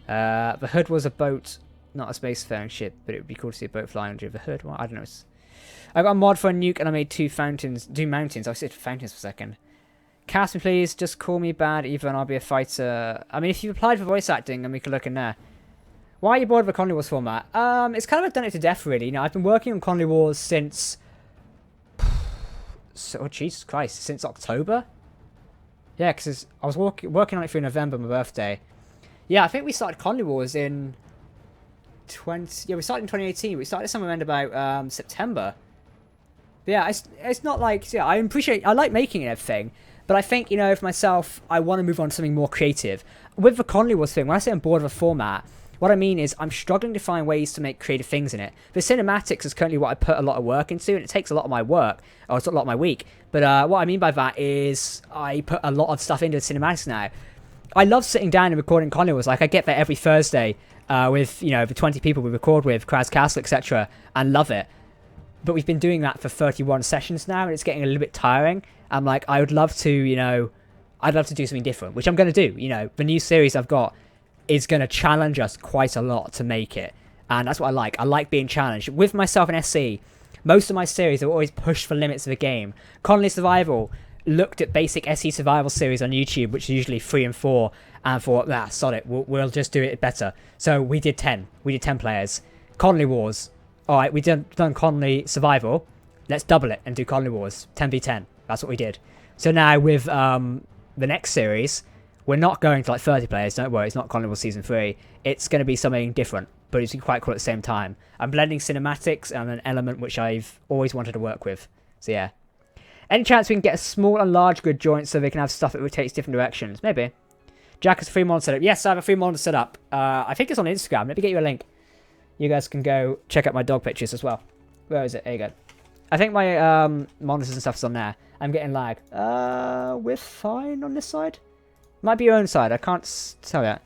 The hood was a boat, not a spacefaring ship, but it would be cool to see a boat flying under the hood. Well, I don't know. I got a mod for a nuke and I made two mountains. I said fountains for a second. Cast me please, just call me bad Eva and I'll be a fighter. I mean, if you've applied for voice acting, then we can look in there. Why are you bored of the Conley Wars format? It's kind of done it to death, really. You know, I've been working on Conley Wars since... oh, Jesus Christ, since October? Yeah, because I was working on it through November, my birthday. Yeah, I think we started Conley Wars in... Yeah, we started in 2018. We started somewhere around about September. But yeah, it's not like... Yeah, I like making everything. But I think, you know, for myself, I want to move on to something more creative. With the Conley Wars thing, when I say I'm bored of a format, what I mean is I'm struggling to find ways to make creative things in it. The cinematics is currently what I put a lot of work into, and it takes a lot of my work, or it's a lot of my week. But what I mean by that is I put a lot of stuff into the cinematics now. I love sitting down and recording Conley Wars. Like, I get there every Thursday with, you know, the 20 people we record with, Kraz Castle, etc., and love it. But we've been doing that for 31 sessions now, and it's getting a little bit tiring. I'm like, I would love to, you know, I'd love to do something different, which I'm going to do. You know, the new series I've got is going to challenge us quite a lot to make it. And that's what I like. I like being challenged. With myself and SC, most of my series have always pushed the limits of the game. Conley Survival looked at basic SE survival series on YouTube, which is usually 3 and 4, and thought, sod it, we'll just do it better. So we did 10. We did 10 players. Conley Wars. Alright, we done Conley Survival. Let's double it and do Conley Wars. 10v10. That's what we did. So now with the next series, we're not going to like 30 players. Don't worry, it's not Conley Wars Season 3. It's going to be something different, but it's quite cool at the same time. I'm blending cinematics and an element which I've always wanted to work with. So yeah. Any chance we can get a small and large grid joint so they can have stuff that rotates different directions? Maybe. Jack has a free monitor set up. Yes, I have a free monitor set up. I think it's on Instagram. Let me get you a link. You guys can go check out my dog pictures as well. Where is it? There you go. I think my monitors and stuff is on there. I'm getting lag. We're fine on this side. Might be your own side. I can't tell yet.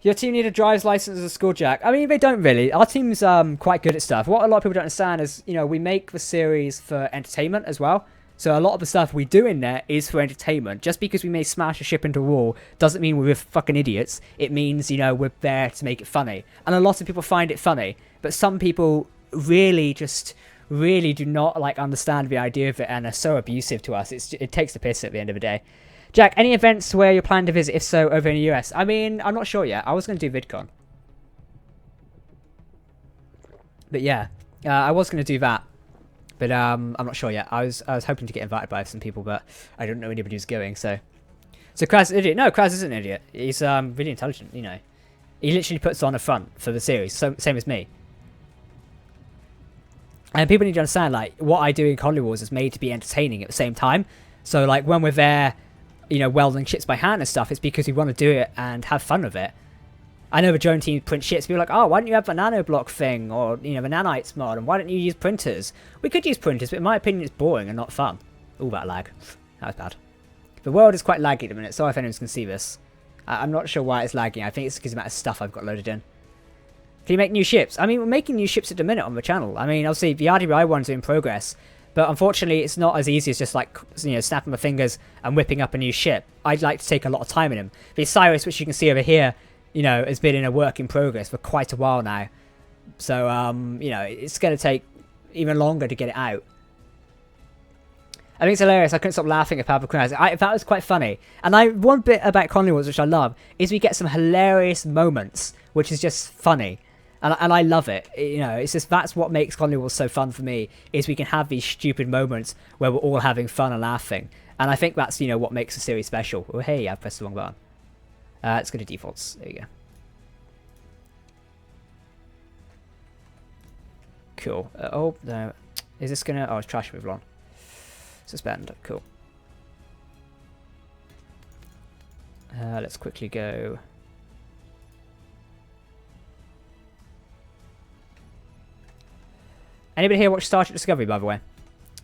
Your team need a driver's license as a school, Jack. I mean, they don't really. Our team's quite good at stuff. What a lot of people don't understand is, you know, we make the series for entertainment as well. So a lot of the stuff we do in there is for entertainment. Just because we may smash a ship into a wall doesn't mean we're fucking idiots. It means, you know, we're there to make it funny. And a lot of people find it funny. But some people really do not, like, understand the idea of it and are so abusive to us. It takes the piss at the end of the day. Jack, any events where you're planning to visit? If so, over in the US? I mean, I'm not sure yet. I was going to do VidCon. But yeah, I was going to do that. But I'm not sure yet. I was hoping to get invited by some people, but I don't know anybody who's going, so... So Kraz is an idiot. No, Kraz isn't an idiot. He's really intelligent, you know. He literally puts on a front for the series, so, same as me. And people need to understand, like, what I do in Colony Wars is made to be entertaining at the same time. So, like, when we're there, you know, welding ships by hand and stuff, it's because we want to do it and have fun with it. I know the drone team print ships, people are like, oh, why don't you have the nanoblock thing, or, you know, the nanites mod, and why don't you use printers? We could use printers, but in my opinion it's boring and not fun. All that lag. That was bad. The world is quite laggy at the minute, so if anyone can see this. I'm not sure why it's lagging, I think it's because of the amount of stuff I've got loaded in. Can you make new ships? I mean, we're making new ships at the minute on the channel. I mean, obviously, the RDBI ones are in progress, but unfortunately, it's not as easy as just, like, you know, snapping my fingers and whipping up a new ship. I'd like to take a lot of time in them. The Cyrus, which you can see over here, you know, has been in a work in progress for quite a while now. So, you know, it's going to take even longer to get it out. I think it's hilarious. I couldn't stop laughing at Pablo Cruz. That was quite funny. And one bit about Conley Wars, which I love, is we get some hilarious moments, which is just funny. And I love it. You know, it's just, that's what makes Conley Wars so fun for me, is we can have these stupid moments where we're all having fun and laughing. And I think that's, you know, what makes the series special. Oh, hey, I pressed the wrong button. Let's go to defaults. There you go. Cool. Oh, no. Is this gonna... Oh, it's trash move on. Suspend. Cool. Let's quickly go... Anybody here watch Star Trek Discovery, by the way?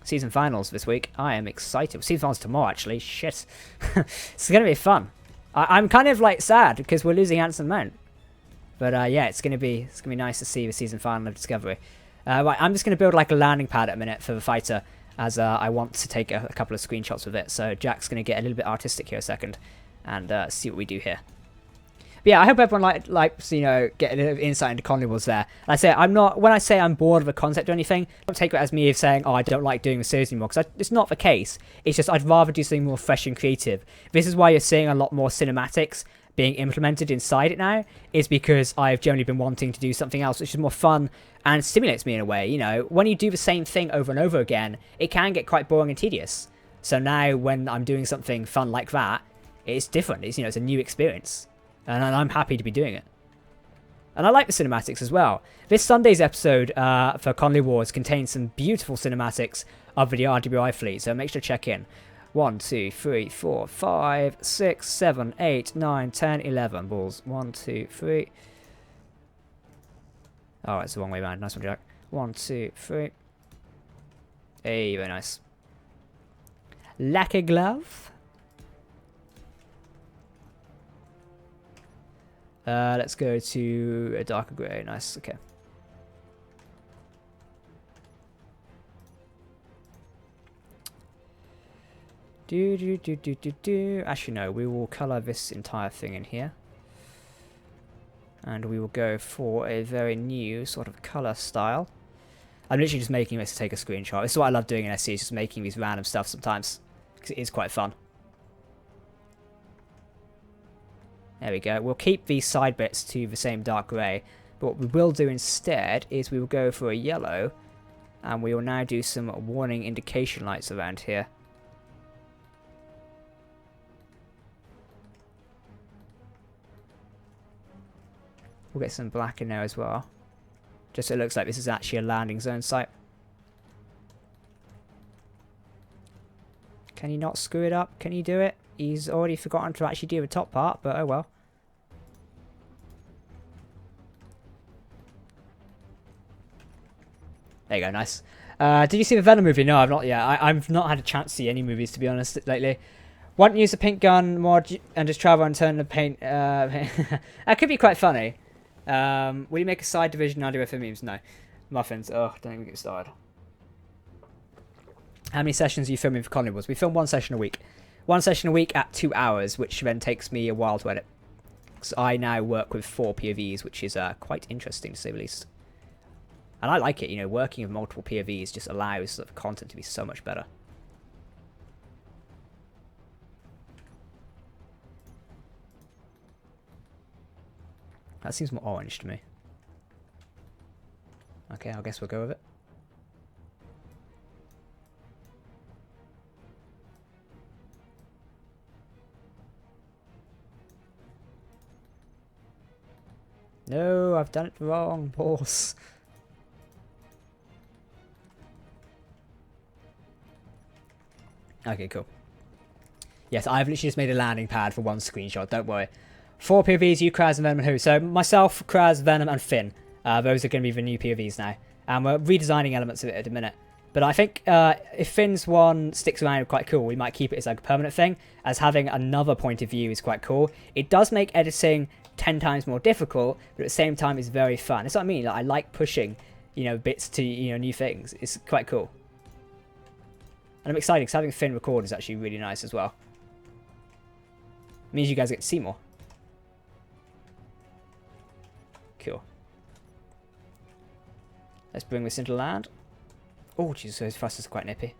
Season finals this week. I am excited. Season finals tomorrow, actually. Shit. It's going to be fun. I'm kind of, like, sad because we're losing Anson Mount. But, yeah, it's going to be nice to see the season final of Discovery. Right, I'm just going to build, like, a landing pad at a minute for the fighter, as I want to take a couple of screenshots with it. So Jack's going to get a little bit artistic here a second and see what we do here. But yeah, I hope everyone likes, you know, get a little insight into Conley Wars there. And I say, when I say I'm bored of a concept or anything, don't take it as me saying, oh, I don't like doing the series anymore, because it's not the case. It's just I'd rather do something more fresh and creative. This is why you're seeing a lot more cinematics being implemented inside it now, is because I've generally been wanting to do something else which is more fun and stimulates me in a way. You know, when you do the same thing over and over again, it can get quite boring and tedious. So now when I'm doing something fun like that, it's different. It's, you know, it's a new experience. And I'm happy to be doing it. And I like the cinematics as well. This Sunday's episode for Conley Wars contains some beautiful cinematics of the RWI fleet, so make sure to check in. 1, 2, 3, 4, 5, 6, 7, 8, 9, 10, 11 balls. 1, 2, 3. Oh, it's the wrong way around. Nice one, Jack. 1, 2, 3. Hey, very nice. Lacquer glove. Let's go to a darker grey. Nice, okay. Actually, no, we will colour this entire thing in here. And we will go for a very new sort of colour style. I'm literally just making this to take a screenshot. This is what I love doing in SC, is just making these random stuff sometimes. Because it is quite fun. There we go. We'll keep these side bits to the same dark grey. But what we will do instead is we will go for a yellow. And we will now do some warning indication lights around here. We'll get some black in there as well. Just so it looks like this is actually a landing zone site. Can you not screw it up? Can you do it? He's already forgotten to actually do the top part, but oh well. There you go, nice. Did you see the Venom movie? No, I've not yet. I've not had a chance to see any movies, to be honest, lately. Why don't you use the paint gun mod and just travel and turn the paint... that could be quite funny. Will you make a side division idea for memes? No. Muffins. Oh, don't even get started. How many sessions are you filming for Colony Wars? We film 1 session a week. 1 session a week at 2 hours, which then takes me a while to edit. So I now work with 4 POVs, which is quite interesting to say the least. And I like it, you know, working with multiple POVs just allows sort of content to be so much better. That seems more orange to me. Okay, I guess we'll go with it. No, I've done it wrong, boss. Okay, cool. Yes, I've literally just made a landing pad for 1 screenshot, don't worry. 4 POVs, you, Kraz, and Venom, and who? So, myself, Kraz, Venom, and Finn. Those are going to be the new POVs now. And we're redesigning elements of it at the minute. But I think if Finn's one sticks around quite cool, we might keep it as like a permanent thing, as having another point of view is quite cool. It does make editing 10 times more difficult, but at the same time it's very fun. That's what I mean. Like, I like pushing, you know, bits to, you know, new things. It's quite cool. And I'm excited because having Finn record is actually really nice as well. It means you guys get to see more. Cool. Let's bring this into land. Oh, Jesus, those thrusters are quite nippy.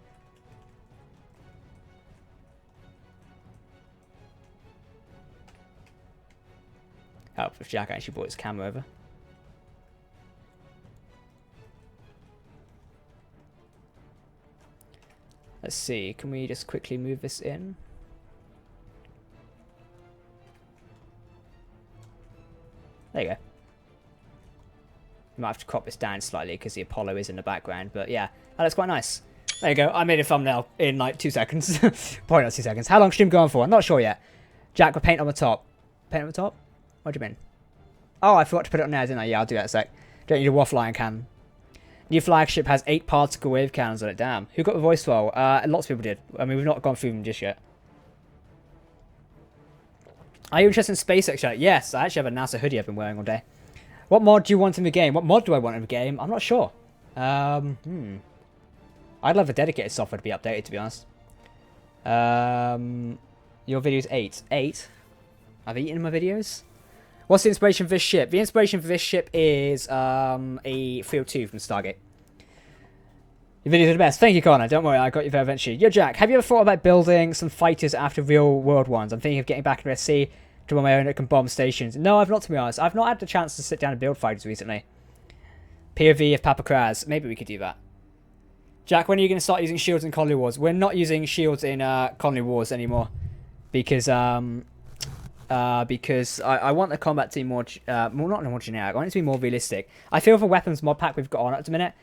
Help if Jack actually brought his camera over. Let's see, can we just quickly move this in? There you go. You might have to crop this down slightly because the Apollo is in the background, but yeah, that looks quite nice. There you go, I made a thumbnail in like 2 seconds. Probably not 2 seconds. How long stream going for? I'm not sure yet. Jack, with paint on the top. Paint on the top? What do you mean? Oh, I forgot to put it on there, didn't I? Yeah, I'll do that in a sec. Don't need a waffle iron cannon. New flagship has 8 particle wave cannons on it. Damn. Who got the voice file? Lots of people did. I mean, we've not gone through them just yet. Are you interested in SpaceX yet? Yes, I actually have a NASA hoodie I've been wearing all day. What mod do you want in the game? What mod do I want in the game? I'm not sure. I'd love a dedicated software to be updated, to be honest. Your video's 8. 8? I've eaten my videos? What's the inspiration for this ship? The inspiration for this ship is a Field 2 from Stargate. Your videos are the best. Thank you, Connor. Don't worry, I got you there eventually. Yo, Jack, have you ever thought about building some fighters after real-world ones? I'm thinking of getting back into SC to run my own that can bomb stations. No, I've not, to be honest. I've not had the chance to sit down and build fighters recently. POV of Papa Kraz. Maybe we could do that. Jack, when are you going to start using shields in Colony Wars? We're not using shields in Colony Wars anymore. Because I want the combat to be more, not more generic. I want it to be more realistic. I feel the weapons mod pack we've got on at the minute,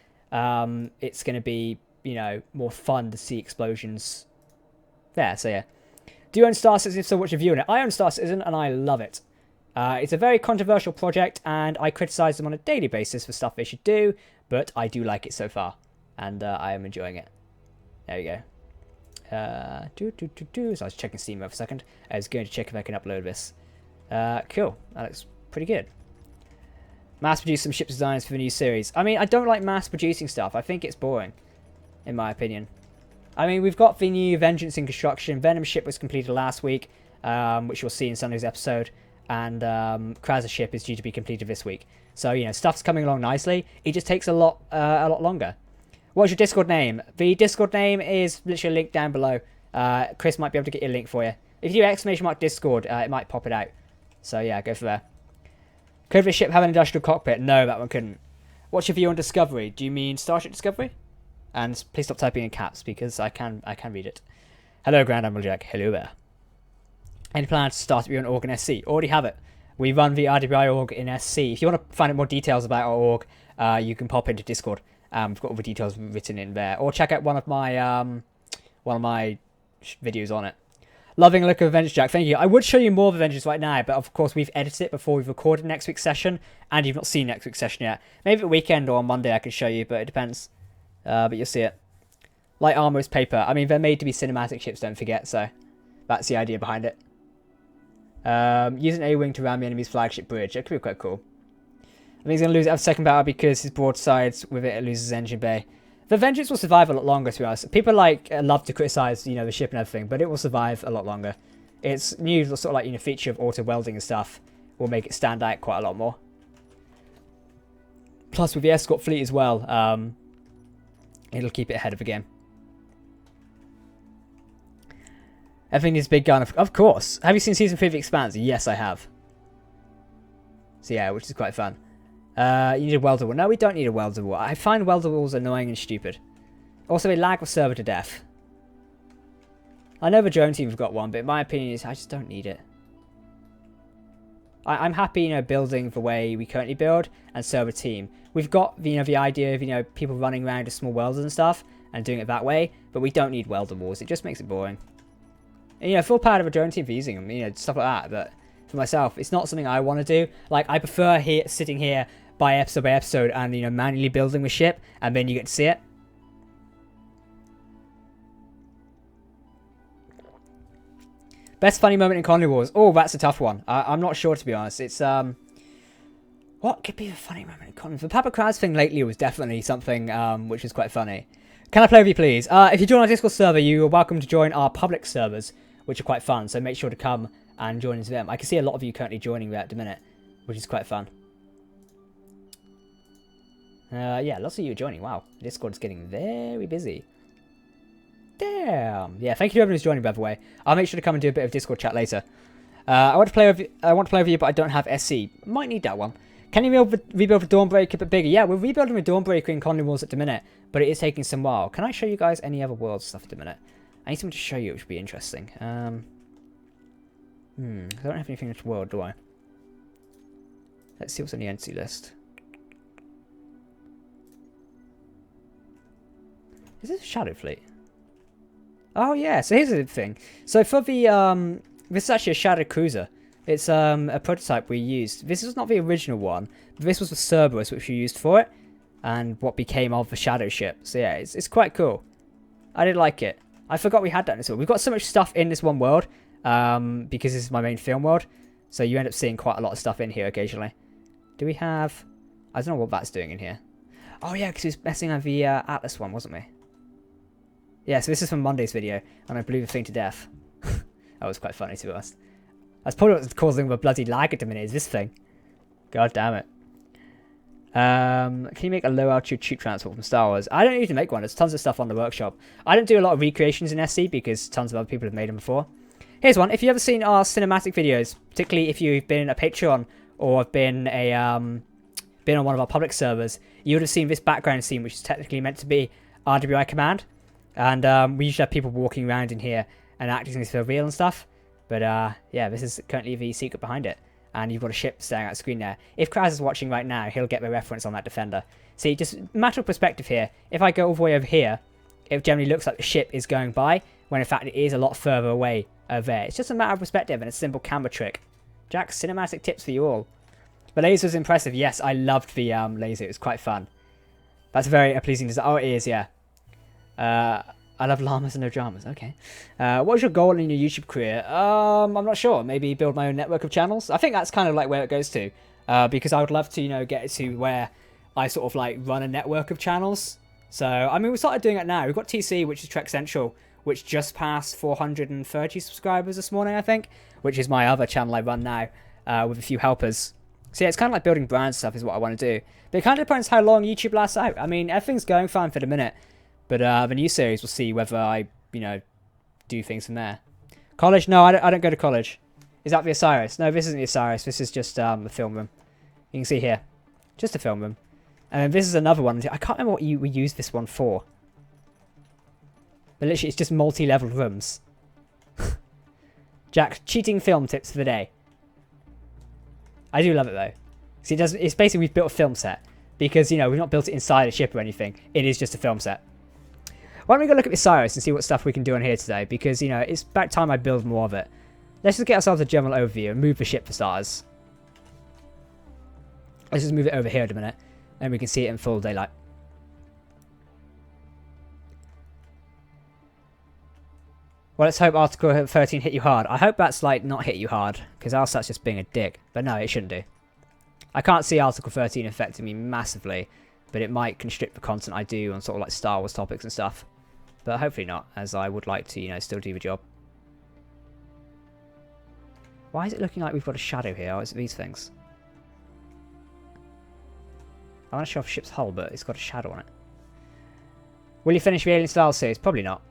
it's going to be, you know, more fun to see explosions there. So yeah. Do you own Star Citizen? If so, what's your view on it? I own Star Citizen and I love it. It's a very controversial project and I criticise them on a daily basis for stuff they should do, but I do like it so far. And I am enjoying it. There you go. So I was checking Steam for a second. I was going to check if I can upload this. Cool. That looks pretty good. Mass produce some ship designs for the new series. I mean, I don't like mass producing stuff. I think it's boring, in my opinion. I mean, we've got the new Vengeance in construction. Venom ship was completed last week, which you'll see in Sunday's episode. And Kraz's ship is due to be completed this week. So, you know, stuff's coming along nicely. It just takes a lot longer. What's your Discord name? The Discord name is literally linked down below. Chris might be able to get you a link for you. If you do ! Discord, it might pop it out. So yeah, go for there. Could the ship have an industrial cockpit? No, that one couldn't. What's your view on Discovery? Do you mean Starship Discovery? And please stop typing in caps because I can read it. Hello, Grand Admiral Jack. Hello there. Any plans to start your own org in SC? Already have it. We run the RWI org in SC. If you want to find out more details about our org, you can pop into Discord. We've got all the details written in there, or check out one of my videos on it. Loving the look of Avengers, Jack. Thank you. I would show you more of Avengers right now, but of course we've edited it before we've recorded next week's session, and you've not seen next week's session yet. Maybe at the weekend or on Monday I could show you, but it depends. But you'll see it. Light armor is paper. I mean, they're made to be cinematic ships, don't forget. So That's the idea behind it. Use an A-wing to ram the enemy's flagship bridge. That could be quite cool. I think he's going to lose it after second battle because his broadsides with it loses his engine bay. The Vengeance will survive a lot longer, to be honest. People love to criticize, the ship and everything, but it will survive a lot longer. Its new sort of like feature of auto welding and stuff will make it stand out quite a lot more. Plus, with the escort fleet as well, it'll keep it ahead of the game. Everything needs a big gun, of course. Have you seen Season 3 of The Expanse? Yes, I have. So yeah, which is quite fun. You need a welder wall. No, we don't need a welder wall. I find welder walls annoying and stupid. Also, they lag the server to death. I know the drone team have got one, but in my opinion, I just don't need it. I'm happy, building the way we currently build, and server team. We've got, the idea of, people running around as small welders and stuff, and doing it that way, but we don't need welder walls. It just makes it boring. And, full power of a drone team for using them, stuff like that, but for myself, it's not something I want to do. Like, I prefer sitting here by episode and, manually building the ship, and then you get to see it. Best funny moment in Colony Wars. Oh, that's a tough one. I'm not sure, to be honest. It's, what could be a funny moment in Colony Wars? The Papa Crowds thing lately was definitely something, which was quite funny. Can I play with you, please? If you join our Discord server, you are welcome to join our public servers, which are quite fun, so make sure to come and join into them. I can see a lot of you currently joining there at the minute, which is quite fun. Yeah, lots of you are joining. Wow, Discord's getting very busy. Damn. Yeah, thank you to everyone who's joining, by the way. I'll make sure to come and do a bit of Discord chat later. I want to play with you, but I don't have SC. Might need that one. Can you rebuild the Dawnbreaker a bit bigger? Yeah, we're rebuilding the Dawnbreaker in Colony Wars at the minute, but it is taking some while. Can I show you guys any other world stuff at the minute? I need something to show you, which would be interesting. I don't have anything in this world, do I? Let's see what's on the entity list. Is this a Shadow Fleet? Oh yeah, so here's the thing. So for the this is actually a Shadow Cruiser. It's a prototype we used. This is not the original one, but this was the Cerberus which we used for it, and what became of the Shadow ship. So yeah, it's quite cool. I did like it. I forgot we had that in this world. We've got so much stuff in this one world, because this is my main film world. So you end up seeing quite a lot of stuff in here occasionally. Do we have... I don't know what that's doing in here. Oh yeah, because he was messing with the Atlas one, wasn't we? Yeah, so this is from Monday's video, and I blew the thing to death. That was quite funny, to be honest. That's probably what's causing the bloody lag at the minute, is this thing. God damn it. Can you make a low-altitude troop transport from Star Wars? I don't need to make one. There's tons of stuff on the workshop. I don't do a lot of recreations in SC because tons of other people have made them before. Here's one. If you've ever seen our cinematic videos, particularly if you've been a Patreon or have been on one of our public servers, you would have seen this background scene, which is technically meant to be RWI Command. And we usually have people walking around in here and acting as if they're real and stuff. But yeah, this is currently the secret behind it. And you've got a ship staring at the screen there. If Kraz is watching right now, he'll get the reference on that Defender. See, just matter of perspective here. If I go all the way over here, it generally looks like the ship is going by, when in fact it is a lot further away over there. It's just a matter of perspective and a simple camera trick. Jack's cinematic tips for you all. The laser was impressive. Yes, I loved the laser. It was quite fun. That's very pleasing design. Oh, it is, yeah. I love llamas and no dramas. Okay. What's your goal in your YouTube career? I'm not sure. Maybe build my own network of channels. I think that's kind of like where it goes to. Because I would love to, get to where I sort of like run a network of channels. So, I mean, we started doing it now. We've got TC, which is Trek Central, which just passed 430 subscribers this morning, I think. Which is my other channel I run now, with a few helpers. So yeah, it's kind of like building brand stuff is what I want to do. But it kind of depends how long YouTube lasts out. I mean, everything's going fine for the minute. But the new series, we'll see whether I, do things from there. College? No, I don't go to college. Is that the Osiris? No, this isn't the Osiris. This is just a film room. You can see here. Just a film room. And this is another one. I can't remember what we used this one for. But literally, it's just multi-level rooms. Jack, cheating film tips for the day. I do love it, though. See, it's basically we've built a film set. Because, we've not built it inside a ship or anything. It is just a film set. Why don't we go look at the Osiris and see what stuff we can do on here today? Because, it's about time I build more of it. Let's just get ourselves a general overview and move the ship for starters. Let's just move it over here in a minute. And we can see it in full daylight. Well, let's hope Article 13 hit you hard. I hope that's, like, not hit you hard, because else that's just being a dick. But no, it shouldn't do. I can't see Article 13 affecting me massively, but it might constrict the content I do on sort of, like, Star Wars topics and stuff. But hopefully not, as I would like to, you know, still do the job. Why is it looking like we've got a shadow here? Oh, it's these things. I want to show off ship's hull, but it's got a shadow on it. Will you finish the Alien Style series? Probably not.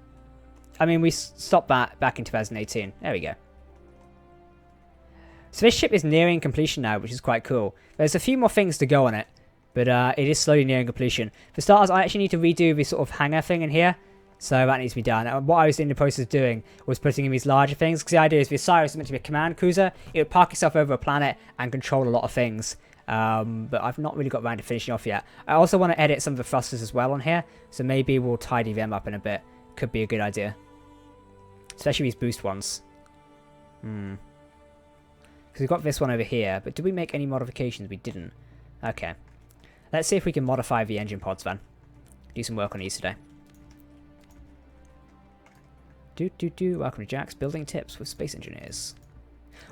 I mean, we stopped that back in 2018. There we go. So this ship is nearing completion now, which is quite cool. There's a few more things to go on it, but it is slowly nearing completion. For starters, I actually need to redo this sort of hangar thing in here, so that needs to be done. And what I was in the process of doing was putting in these larger things, because the idea is the Osiris is meant to be a command cruiser. It would park itself over a planet and control a lot of things. But I've not really got around to finishing off yet. I also want to edit some of the thrusters as well on here, so maybe we'll tidy them up in a bit. Could be a good idea. Especially these boost ones. Because we've got this one over here, but did we make any modifications? We didn't. Okay. Let's see if we can modify the engine pods then. Do some work on these today. Welcome to Jack's Building Tips with Space Engineers.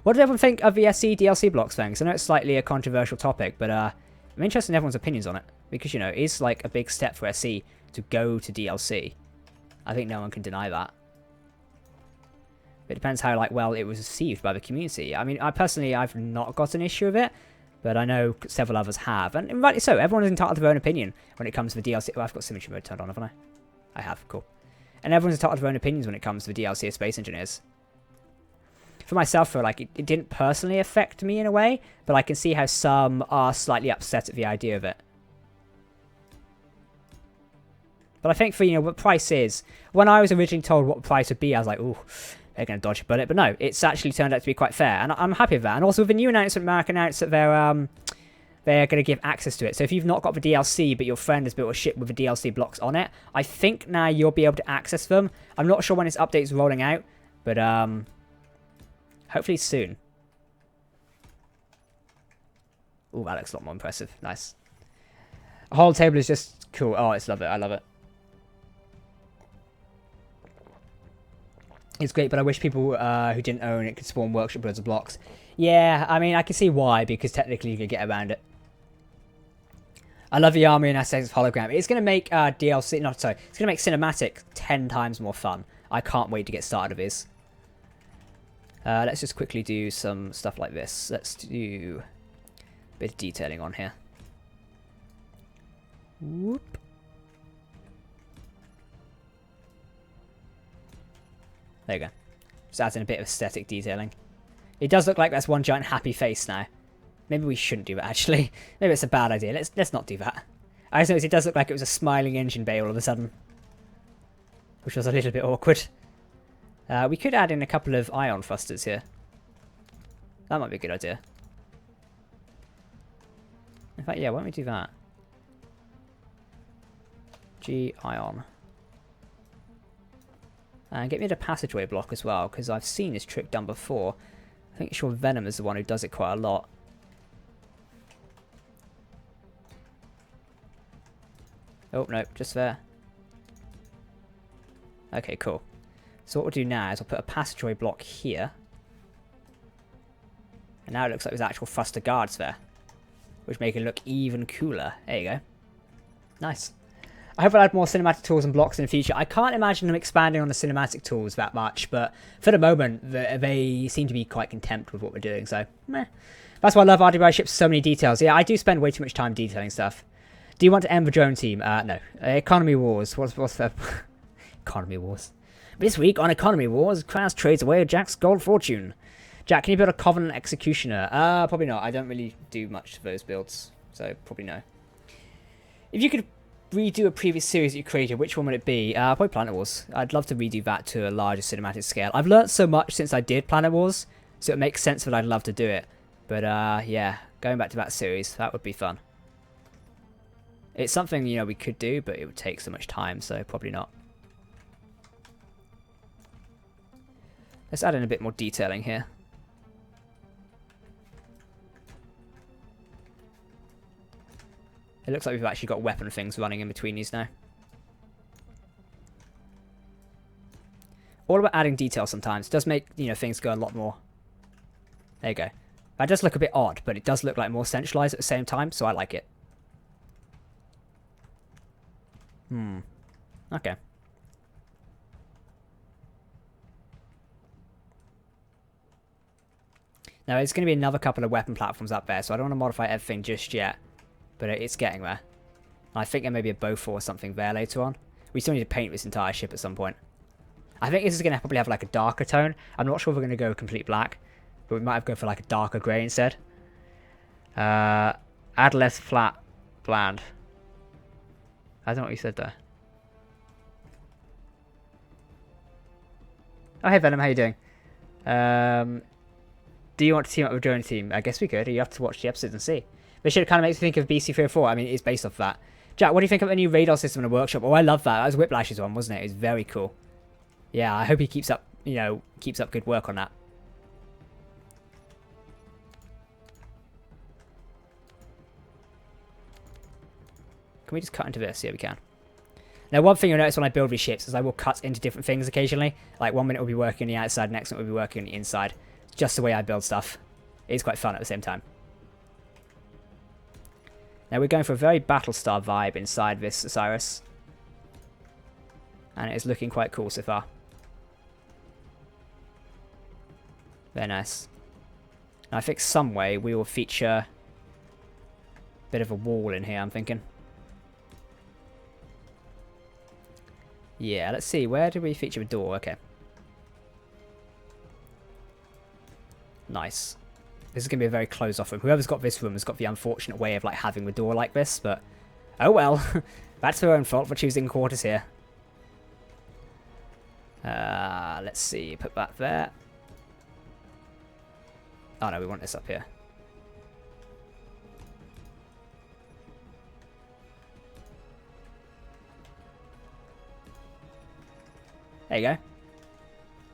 What did everyone think of the SC DLC blocks things? I know it's slightly a controversial topic, but I'm interested in everyone's opinions on it. Because, you know, it is like a big step for SC to go to DLC. I think no one can deny that. It depends how, like, well it was received by the community. I mean, I've not got an issue with it, but I know several others have. And rightly so, everyone is entitled to their own opinion when it comes to the DLC. Oh, I've got symmetry mode turned on, haven't I? I have, cool. And everyone's entitled to their own opinions when it comes to the DLC of Space Engineers. For myself, I feel like it didn't personally affect me in a way, but I can see how some are slightly upset at the idea of it. But I think for, you know, what price is, when I was originally told what the price would be, I was like, ooh, they're going to dodge a bullet. But no, it's actually turned out to be quite fair, and I'm happy with that. And also with the new announcement, America announced that they're going to give access to it. So if you've not got the DLC, but your friend has built a ship with the DLC blocks on it, I think now you'll be able to access them. I'm not sure when this update's rolling out, but hopefully soon. Ooh, that looks a lot more impressive. Nice. The whole table is just cool. Oh, I love it. I love it. It's great, but I wish people who didn't own it could spawn workshop loads of blocks. Yeah, I mean, I can see why, because technically you could get around it. I love the army and aesthetics of hologram. It's going to make DLC, no, sorry, it's going to make cinematic 10 times more fun. I can't wait to get started with this. Let's just quickly do some stuff like this. Let's do a bit of detailing on here. Whoop. There you go. Just adds in a bit of aesthetic detailing. It does look like that's one giant happy face now. Maybe we shouldn't do that, actually. Maybe it's a bad idea. Let's not do that. I just noticed it does look like it was a smiling engine bay all of a sudden. Which was a little bit awkward. We could add in a couple of ion thrusters here. That might be a good idea. In fact, yeah, why don't we do that? G-ion. And get me the passageway block as well, because I've seen this trick done before. I think sure Venom is the one who does it quite a lot. Oh, no, just there. Okay, cool. So what we'll do now is I'll put a passageway block here. And now it looks like there's actual thruster guards there. Which make it look even cooler. There you go. Nice. I hope I'll add more cinematic tools and blocks in the future. I can't imagine them expanding on the cinematic tools that much, but for the moment, they seem to be quite content with what we're doing, so meh. That's why I love RDBI ships, so many details. Yeah, I do spend way too much time detailing stuff. Do you want to end the drone team? No. Economy Wars. What's the... Economy Wars. This week on Economy Wars, Kraz trades away Jack's gold fortune. Jack, can you build a Covenant Executioner? Probably not. I don't really do much of those builds, so probably no. If you could redo a previous series that you created, which one would it be? Probably Planet Wars. I'd love to redo that to a larger cinematic scale. I've learnt so much since I did Planet Wars, so it makes sense that I'd love to do it. But yeah, going back to that series, that would be fun. It's something, you know, we could do, but it would take so much time, so probably not. Let's add in a bit more detailing here. It looks like we've actually got weapon things running in between these now. all about adding detail sometimes. It does make, you know, things go a lot more. There you go. That does look a bit odd, but it does look like more centralized at the same time, so I like it. Okay. Now, there's going to be another couple of weapon platforms up there, so I don't want to modify everything just yet. But it's getting there. I think there may be a Beaufort or something there later on. We still need to paint this entire ship at some point. I think this is going to probably have like a darker tone. I'm not sure if we're going to go complete black, but we might have to go for like a darker grey instead. Add less flat, bland. I don't know what you said there. Oh, hey Venom, how you doing? Do you want to team up with a drone team? I guess we could. You have to watch the episodes and see. This shit kind of makes me think of BC304. I mean, it's based off that. Jack, what do you think of the new radar system in the workshop? Oh, I love that. That was Whiplash's one, wasn't it? It was very cool. Yeah, I hope he keeps up, you know, keeps up good work on that. Can we just cut into this? Yeah, we can. Now, one thing you'll notice when I build these ships is I will cut into different things occasionally. Like, one minute we'll be working on the outside, next minute we'll be working on the inside. Just the way I build stuff. It's quite fun at the same time. Now we're going for a very Battlestar vibe inside this Osiris. And it is looking quite cool so far. Very nice. Now I think some way we will feature a bit of a wall in here, I'm thinking. Yeah, let's see. Where do we feature a door? Okay. Nice. This is going to be a very closed off room. Whoever's got this room has got the unfortunate way of like having the door like this, but oh well. That's their own fault for choosing quarters here. Let's see. Put that there. Oh no, we want this up here. There you go.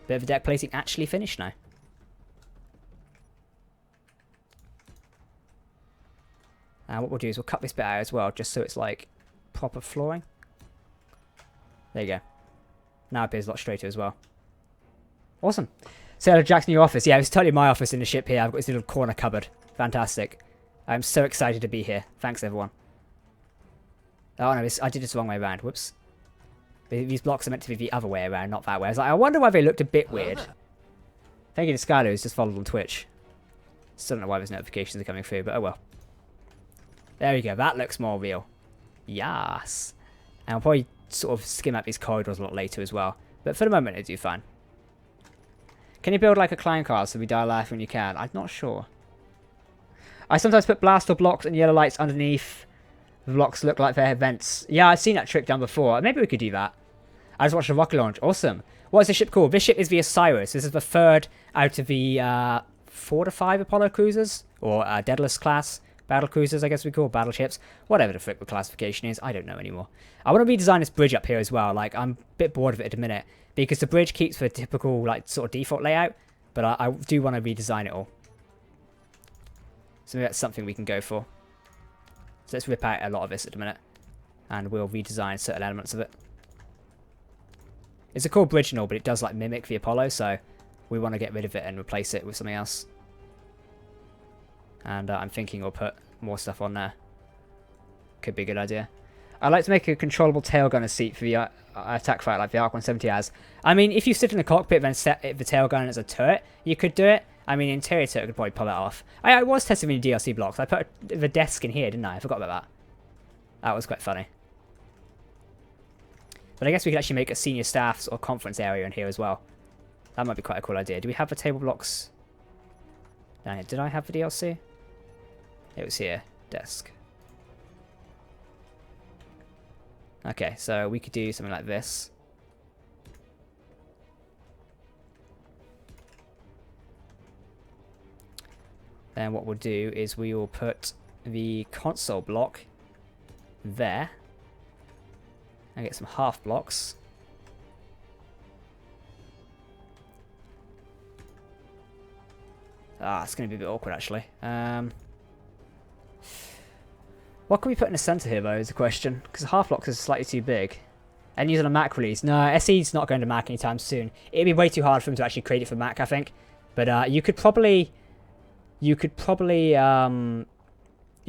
Bit of the deck plating actually finished now. And what we'll do is we'll cut this bit out as well, just so it's like proper flooring. There you go. Now it appears a lot straighter as well. Awesome. So Jack's new office. Yeah, it's totally my office in the ship here. I've got this little corner cupboard. Fantastic. I'm so excited to be here. Thanks, everyone. Oh no, I did this the wrong way around. Whoops. These blocks are meant to be the other way around, not that way. I was like, I wonder why they looked a bit weird. Thank you to Skyler, who's just followed on Twitch. Still don't know why those notifications are coming through, but oh well. There we go. That looks more real. Yes. And I'll probably sort of skim out these corridors a lot later as well. But for the moment, it'll do fine. Can you build like a clown car so we die laughing when you can? I'm not sure. I sometimes put blaster blocks and yellow lights underneath. The blocks look like they're vents. Yeah, I've seen that trick done before. Maybe we could do that. I just watched a rocket launch. Awesome. What is this ship called? This ship is the Osiris. This is the third out of the 4 to 5 Apollo cruisers. Or Daedalus class. Battle cruisers, I guess we call battleships. Whatever the frick the classification is, I don't know anymore. I want to redesign this bridge up here as well. Like, I'm a bit bored of it at the minute. Because the bridge keeps the typical, like, sort of default layout. But I do want to redesign it all. So maybe that's something we can go for. So let's rip out a lot of this at the minute. And we'll redesign certain elements of it. It's a cool bridge and all, but it does, like, mimic the Apollo. So we want to get rid of it and replace it with something else. And I'm thinking we'll put more stuff on there. Could be a good idea. I'd like to make a controllable tail gunner seat for the attack fighter like the Arc 170 has. I mean, if you sit in the cockpit and set the tail gunner as a turret, you could do it. I mean, interior turret could probably pull it off. I was testing the DLC blocks. I put the desk in here, didn't I? I forgot about that. That was quite funny. But I guess we could actually make a senior staff or conference area in here as well. That might be quite a cool idea. Do we have the table blocks? Did I have the DLC? It was here. Desk. Okay, so we could do something like this. Then what we'll do is we will put the console block there. And get some half blocks. It's going to be a bit awkward actually. What can we put in the center here though is the question. Because half blocks is slightly too big. And using a Mac release. No, SE's not going to Mac anytime soon. It'd be way too hard for them to actually create it for Mac, I think. But you could probably... You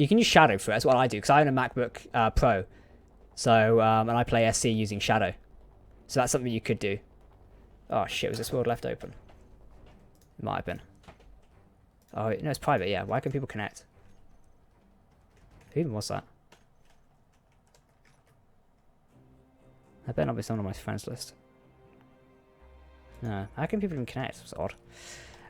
can use Shadow for it. That's what I do, because I own a MacBook Pro. So, and I play SC using Shadow. So that's something you could do. Oh shit, was this world left open? It might have been. Oh, no, it's private, yeah. Why can people connect? Who even was that? I better not be someone on my friends list. No, how can people even connect? It's odd.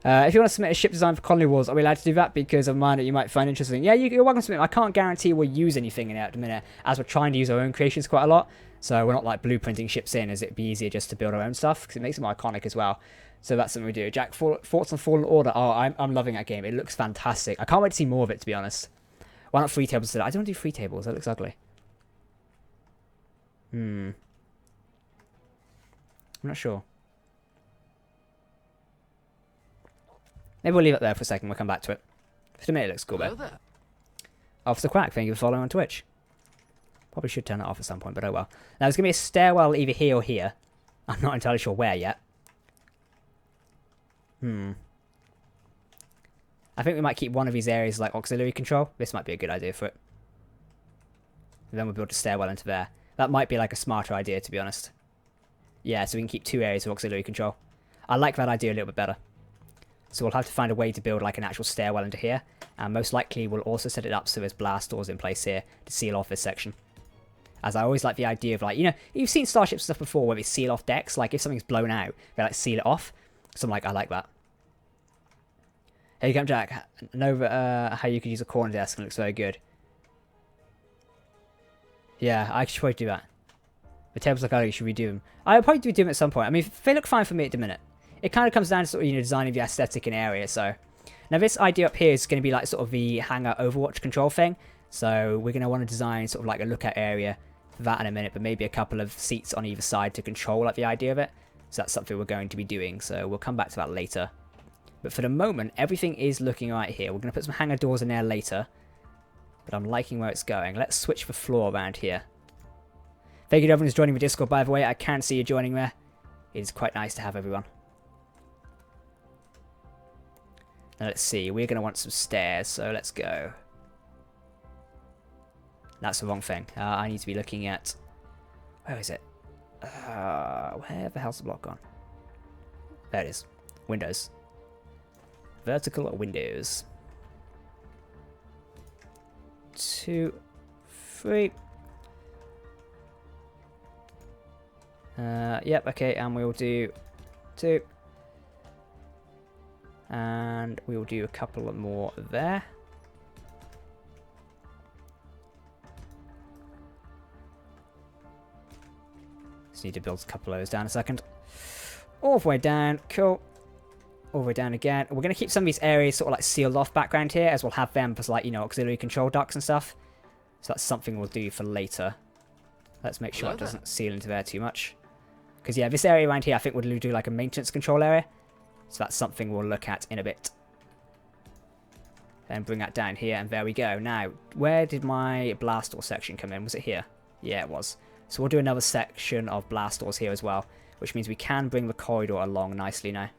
If you want to submit a ship design for Colony Wars, are we allowed to do that because of mine that you might find interesting? Yeah, you're welcome to submit. I can't guarantee we'll use anything in it at the minute, as we're trying to use our own creations quite a lot. So we're not like blueprinting ships in, as it'd be easier just to build our own stuff, because it makes it more iconic as well. So that's something we do. Jack, thoughts on Fallen Order? Oh, I'm loving that game. It looks fantastic. I can't wait to see more of it, to be honest. Why not free tables today? I don't do free tables. That looks ugly. I'm not sure. Maybe we'll leave it there for a second. We'll come back to it. For the minute, it looks cool, though. Officer Quack, thank you for following on Twitch. Probably should turn it off at some point, but oh well. Now, there's going to be a stairwell either here or here. I'm not entirely sure where yet. I think we might keep one of these areas like auxiliary control. This might be a good idea for it. And then we'll build a stairwell into there. That might be like a smarter idea, to be honest. Yeah, so we can keep 2 areas of auxiliary control. I like that idea a little bit better. So we'll have to find a way to build like an actual stairwell into here. And most likely we'll also set it up so there's blast doors in place here to seal off this section. As I always like the idea of like, you know, you've seen Starship stuff before where they seal off decks. Like if something's blown out, they like seal it off. So I'm like, I like that. Hey, come Jack. I know how you could use a corner desk and it looks very good. Yeah, I should probably do that. The tables look ugly, should redo them. I'll probably do them at some point. I mean, they look fine for me at the minute. It kind of comes down to sort of, you know, designing the aesthetic in area, so. Now this idea up here is going to be like sort of the hangar Overwatch control thing. So we're going to want to design sort of like a lookout area for that in a minute, but maybe a couple of seats on either side to control like the idea of it. So that's something we're going to be doing, so we'll come back to that later. But for the moment, everything is looking right here. We're going to put some hangar doors in there later. But I'm liking where it's going. Let's switch the floor around here. Thank you to everyone who's joining the Discord, by the way. I can see you joining there. It is quite nice to have everyone. Now let's see. We're going to want some stairs, so let's go. That's the wrong thing. I need to be looking at... Where is it? Where the hell's the block gone? There it is. Windows. Vertical windows. 2, 3. Yep, okay, and we'll do 2. And we'll do a couple more there. Just need to build a couple of those down a second. All the way down, cool. All the way down again. We're going to keep some of these areas sort of like sealed off background here, as we'll have them as like, you know, auxiliary control ducts and stuff. So that's something we'll do for later. Let's make sure it doesn't seal into there too much. Because yeah, this area around here I think we'll do like a maintenance control area. So that's something we'll look at in a bit. Then bring that down here, and there we go. Now, where did my blast door section come in? Was it here? Yeah, it was. So we'll do another section of blast doors here as well, which means we can bring the corridor along nicely now.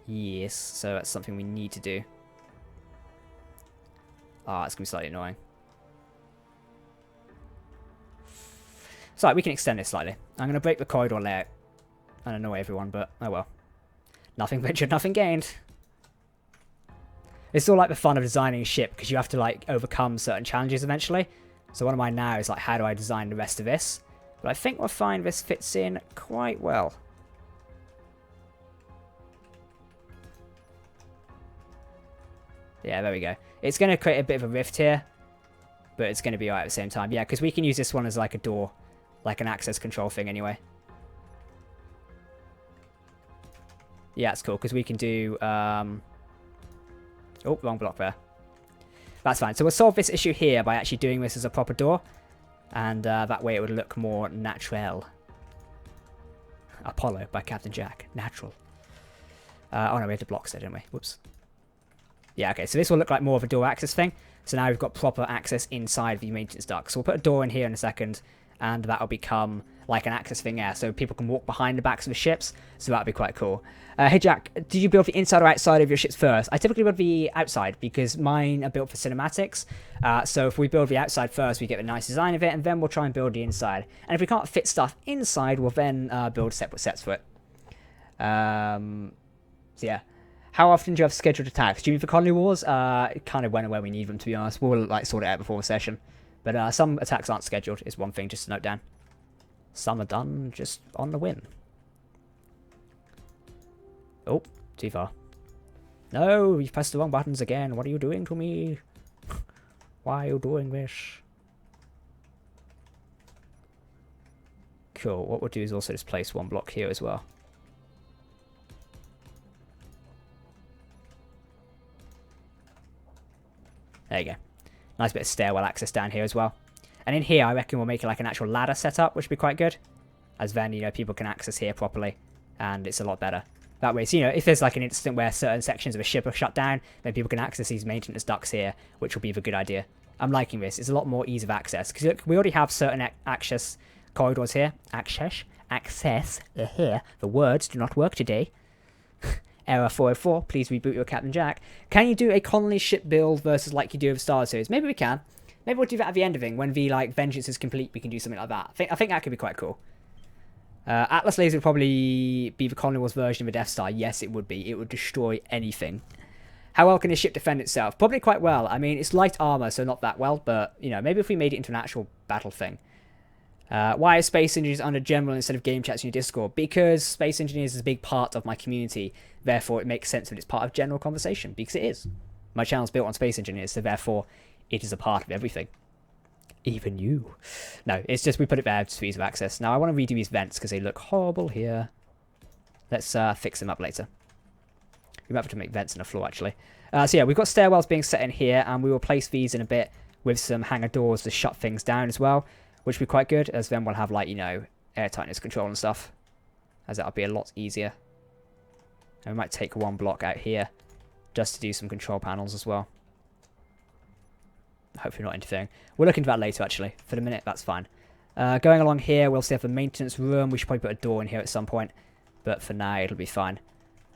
Yes, so that's something we need to do. Ah, it's going to be slightly annoying. So we can extend this slightly. I'm going to break the corridor layout and annoy everyone, but oh well. Nothing ventured, nothing gained. It's all like the fun of designing a ship, because you have to like overcome certain challenges eventually. So one of mine now is like, how do I design the rest of this? But I think we'll find this fits in quite well. Yeah, there we go. It's going to create a bit of a rift here, but it's going to be alright at the same time. Yeah, because we can use this one as like a door, like an access control thing anyway. Yeah, it's cool, because we can do... Oh, wrong block there. That's fine. So we'll solve this issue here by actually doing this as a proper door. And that way it would look more natural. Apollo by Captain Jack. Natural. Oh no, we had to block there, didn't we? Whoops. Yeah, okay, so this will look like more of a door access thing. So now we've got proper access inside the maintenance duct. So we'll put a door in here in a second, and that'll become like an access thing there, so people can walk behind the backs of the ships. So that'll be quite cool. Hey Jack, did you build the inside or outside of your ships first? I typically build the outside because mine are built for cinematics. So if we build the outside first, we get a nice design of it, and then we'll try and build the inside. And if we can't fit stuff inside, we'll then build separate sets for it. So yeah. How often do you have scheduled attacks? Do you mean for colony wars? Kind of when and where we need them, to be honest. We'll like sort it out before the session. But some attacks aren't scheduled, is one thing just to note down. Some are done just on the whim. Oh, too far. No, you've pressed the wrong buttons again. What are you doing to me? Why are you doing this? Cool. What we'll do is also just place one block here as well. There you go. Nice bit of stairwell access down here as well. And in here, I reckon we'll make it like an actual ladder setup, which would be quite good. As then, you know, people can access here properly. And it's a lot better. That way, so, you know, if there's like an instant where certain sections of a ship are shut down, then people can access these maintenance ducts here, which will be a good idea. I'm liking this. It's a lot more ease of access. Because look, we already have certain access corridors here. Access here. The words do not work today. Error 404, please reboot your Captain Jack. Can you do a colony ship build versus like you do with Star Series? Maybe we can. Maybe we'll do that at the end of it. When the like vengeance is complete, we can do something like that. I think that could be quite cool. Atlas Laser would probably be the Colony Wars version of a Death Star. Yes, it would be. It would destroy anything. How well can a ship defend itself? Probably quite well. I mean, it's light armor, so not that well. But, you know, maybe if we made it into an actual battle thing. Why are Space Engineers under General instead of Game Chats in your Discord? Because Space Engineers is a big part of my community. Therefore, it makes sense that it's part of general conversation. Because it is. My channel's built on Space Engineers, so therefore, it is a part of everything. Even you. No, it's just we put it there to ease of access. Now, I want to redo these vents because they look horrible here. Let's fix them up later. We might have to make vents in the floor, actually. So yeah, we've got stairwells being set in here, and we will place these in a bit with some hangar doors to shut things down as well, which will be quite good, as then we'll have, like, you know, air tightness control and stuff, as that'll be a lot easier. And we might take one block out here just to do some control panels as well. Hopefully not interfering. We'll look into that later, actually. For the minute, that's fine. Going along here, we'll still have a maintenance room. We should probably put a door in here at some point. But for now, it'll be fine.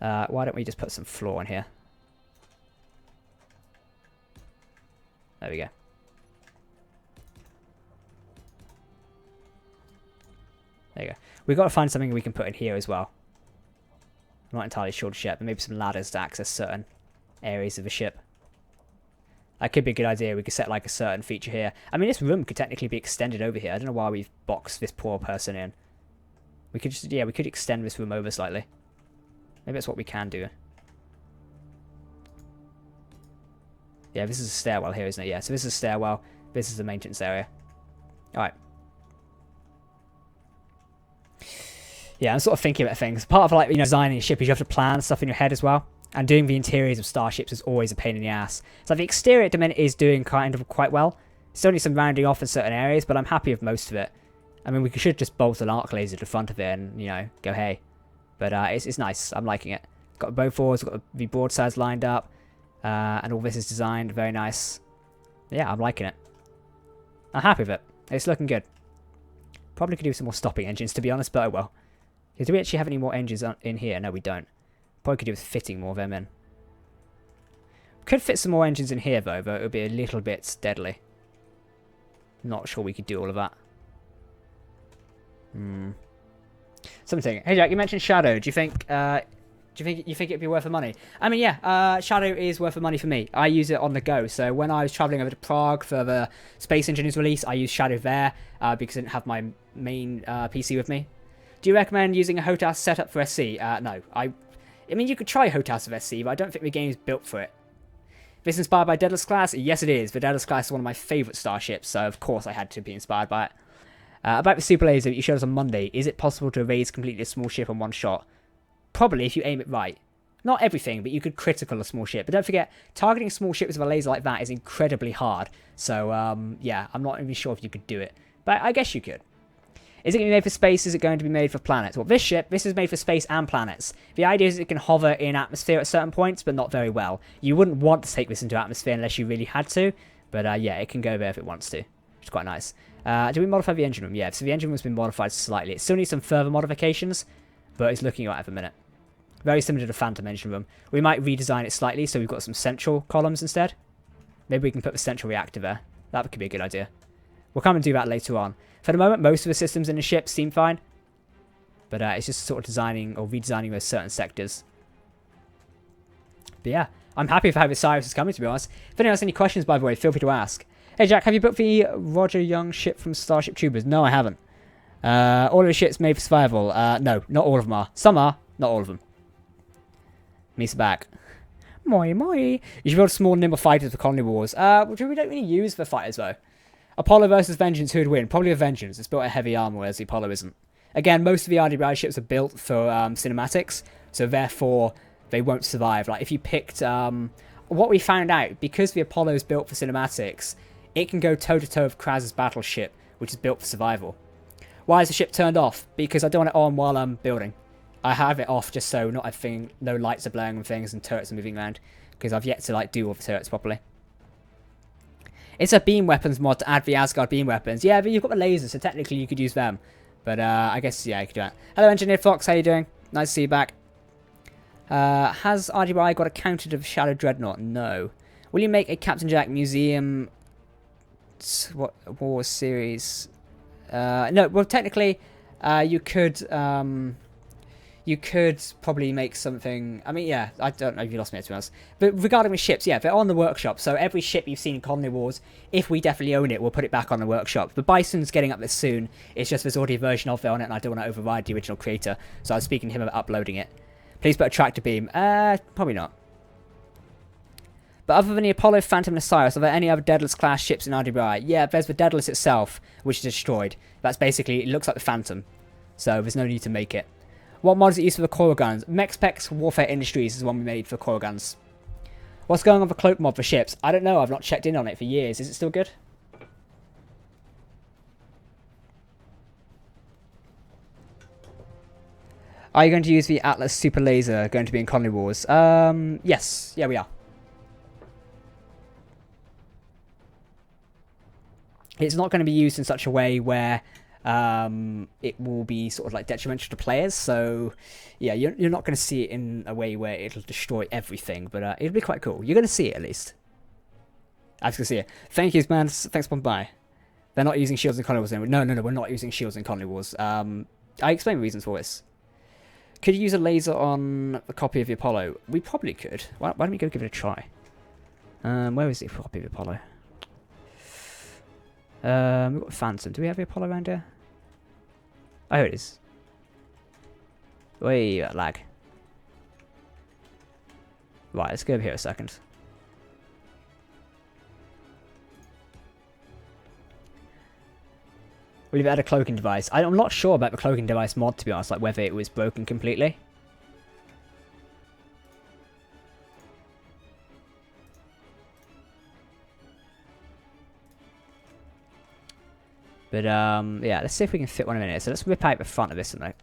Why don't we just put some floor in here? There we go. There you go. We've got to find something we can put in here as well. I'm not entirely sure just yet, but maybe some ladders to access certain areas of the ship. That could be a good idea. We could set like a certain feature here. I mean, this room could technically be extended over here. I don't know why we've boxed this poor person in. We could just, yeah, we could extend this room over slightly. Maybe that's what we can do. Yeah, this is a stairwell here, isn't it? Yeah, so this is a stairwell. This is the maintenance area. Alright. Yeah, I'm sort of thinking about things. Part of, like, you know, designing a ship is you have to plan stuff in your head as well. And doing the interiors of starships is always a pain in the ass. So the exterior at the minute is doing kind of quite well. Still need some rounding off in certain areas, but I'm happy with most of it. I mean, we should just bolt an arc laser to the front of it and, you know, go hey. But it's nice. I'm liking it. Got bow forwards, got the broadsides lined up. And all this is designed very nice. Yeah, I'm liking it. I'm happy with it. It's looking good. Probably could do some more stopping engines, to be honest, but oh well. Do we actually have any more engines in here? No, we don't. Probably could do with fitting more of them in. Could fit some more engines in here, though, but it would be a little bit deadly. Not sure we could do all of that. Something. Hey, Jack, you mentioned Shadow. Do you think it'd be worth the money? I mean, yeah, Shadow is worth the money for me. I use it on the go. So when I was traveling over to Prague for the Space Engineers release, I used Shadow there because I didn't have my main PC with me. Do you recommend using a HOTAS setup for SC? No. I mean, you could try HOTAS with SC, but I don't think the game is built for it. This inspired by Daedalus class? Yes, it is. The Daedalus class is one of my favourite starships, so of course I had to be inspired by it. About the super laser that you showed us on Monday, is it possible to erase completely a small ship in one shot? Probably, if you aim it right. Not everything, but you could critical a small ship. But don't forget, targeting small ships with a laser like that is incredibly hard. So, yeah, I'm not even sure if you could do it. But I guess you could. Is it going to be made for space? Is it going to be made for planets? Well, this ship, this is made for space and planets. The idea is it can hover in atmosphere at certain points, but not very well. You wouldn't want to take this into atmosphere unless you really had to. But yeah, it can go there if it wants to, which is quite nice. Do we modify the engine room? Yeah, so the engine room's been modified slightly. It still needs some further modifications, but it's looking alright at the minute. Very similar to the Phantom engine room. We might redesign it slightly so we've got some central columns instead. Maybe we can put the central reactor there. That could be a good idea. We'll come and do that later on. For the moment, most of the systems in the ship seem fine. But it's just sort of designing or redesigning those certain sectors. But yeah, I'm happy for how the Cyrus is coming, to be honest. If anyone has any questions, by the way, feel free to ask. Hey Jack, have you built the Roger Young ship from Starship Troopers? No, I haven't. All of the ships made for survival. No, not all of them are. Some are, not all of them. Misa back. Moi moi. You should build small, nimble fighters for colony wars. Which we don't really use for fighters, though. Apollo versus Vengeance, who would win? Probably a Vengeance. It's built a heavy armor, whereas the Apollo isn't. Again, most of the RDBI ships are built for cinematics, so therefore they won't survive. Like, if you picked... what we found out, because the Apollo is built for cinematics, it can go toe-to-toe with Kraz's battleship, which is built for survival. Why is the ship turned off? Because I don't want it on while I'm building. I have it off just so not everything, no lights are blaring on things and turrets are moving around, because I've yet to like do all the turrets properly. It's a beam weapons mod to add the Asgard beam weapons. Yeah, but you've got the lasers, so technically you could use them. But I guess, yeah, you could do that. Hello, Engineer Fox. How you doing? Nice to see you back. Has RGBI got a counter to the Shadow Dreadnought? No. Will you make a Captain Jack Museum... What War series? No, well, technically, you could... you could probably make something... I mean, yeah, I don't know if you lost me, to be honest. But regarding the ships, yeah, they're on the workshop. So every ship you've seen in Colony Wars, if we definitely own it, we'll put it back on the workshop. The Bison's getting up this soon. It's just there's already a version of it on it, and I don't want to override the original creator. So I was speaking to him about uploading it. Please put a tractor beam. Probably not. But other than the Apollo, Phantom, and Osiris, are there any other Daedalus-class ships in RDBI? Yeah, there's the Daedalus itself, which is destroyed. That's basically... It looks like the Phantom. So there's no need to make it. What mod is it used for the coil guns? Mexpex Warfare Industries is one we made for coil guns. What's going on with the cloak mod for ships? I don't know. I've not checked in on it for years. Is it still good? Are you going to use the Atlas Super Laser going to be in Colony Wars? Yes. Yeah, we are. It's not going to be used in such a way where... it will be sort of like detrimental to players, so yeah, you're not going to see it in a way where it'll destroy everything, but it'll be quite cool. You're going to see it at least. I was going to see it. Thank you, man. Thanks for by. They're not using shields in Colony Wars anymore. No, we're not using shields in Colony Wars. I explained the reasons for this. Could you use a laser on a copy of the Apollo? We probably could. Why don't we go give it a try? Where is the copy of the Apollo? We've got Phantom. Do we have the Apollo around here? Oh, here it is. Wait, lag. Right, let's go over here a second. We've had a Cloaking Device. I'm not sure about the Cloaking Device mod, to be honest, like whether it was broken completely. But, yeah, let's see if we can fit one in here. So let's rip out the front of this and like...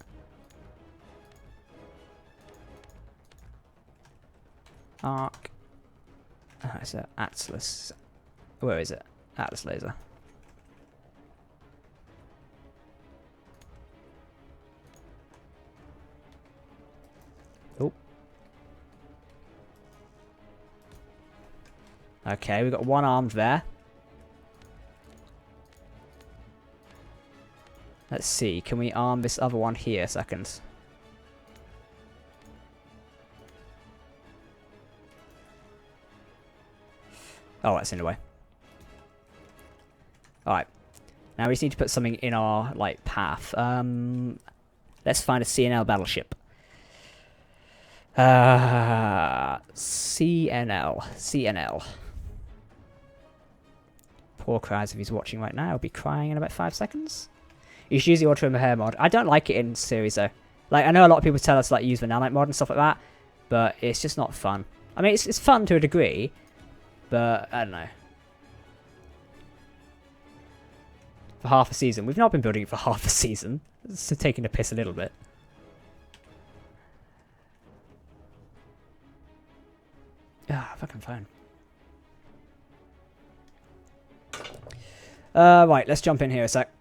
Arc. Oh, it's an Atlas. Where is it? Atlas laser. Oh. Okay, we've got one armed there. Let's see, can we arm this other one here a second? Oh, that's in the way. Alright. Now we just need to put something in our, like, path. Let's find a CNL battleship. CNL. Poor Kraz, if he's watching right now, he'll be crying in about 5 seconds. You should use the Auto Hair mod. I don't like it in series though. Like, I know a lot of people tell us to like use the Nanite mod and stuff like that, but it's just not fun. I mean, it's fun to a degree, but I don't know. for half a season. We've not been building it for half a season. It's taking a piss a little bit. Ah, fucking phone. Right, let's jump in here a sec.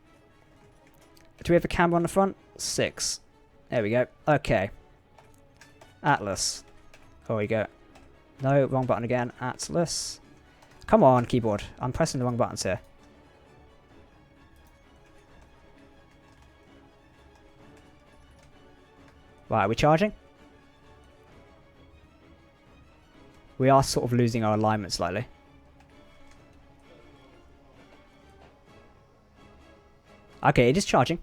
Do we have a camera on the front? 6. There we go. Okay. Atlas. Oh, we go. No, wrong button again. Atlas. Come on, keyboard. I'm pressing the wrong buttons here. Right, are we charging? We are sort of losing our alignment slightly. Okay, it is charging.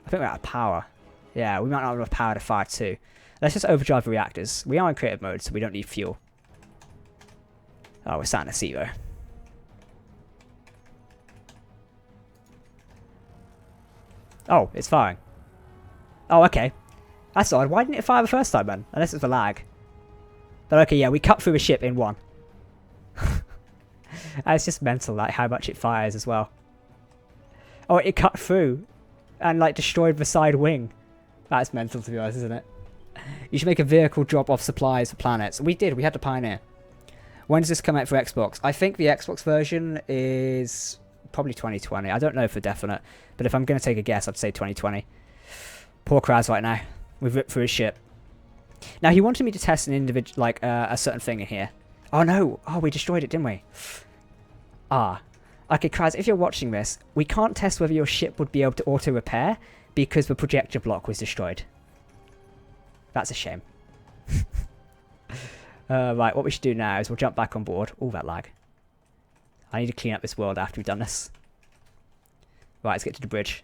I think we're out of power. Yeah, we might not have enough power to fire 2. Let's just overdrive the reactors. We are in creative mode, so we don't need fuel. Oh, we're starting to see though. Oh, it's firing. Oh, okay. That's odd. Why didn't it fire the first time then? Unless it's the lag. But okay, yeah, we cut through a ship in 1. It's just mental, like, how much it fires as well. Oh, it cut through and, like, destroyed the side wing. That's mental, to be honest, isn't it? You should make a vehicle drop off supplies for planets. We did. We had the Pioneer. When does this come out for Xbox? I think the Xbox version is probably 2020. I don't know for definite. But if I'm going to take a guess, I'd say 2020. Poor Kraz right now. We've ripped through his ship. Now, he wanted me to test an individual, like, a certain thing in here. Oh, no. Oh, we destroyed it, didn't we? Ah. Okay, Kraz, if you're watching this, we can't test whether your ship would be able to auto-repair because the projector block was destroyed. That's a shame. Right, what we should do now is we'll jump back on board. Oh, that lag. I need to clean up this world after we've done this. Right, let's get to the bridge.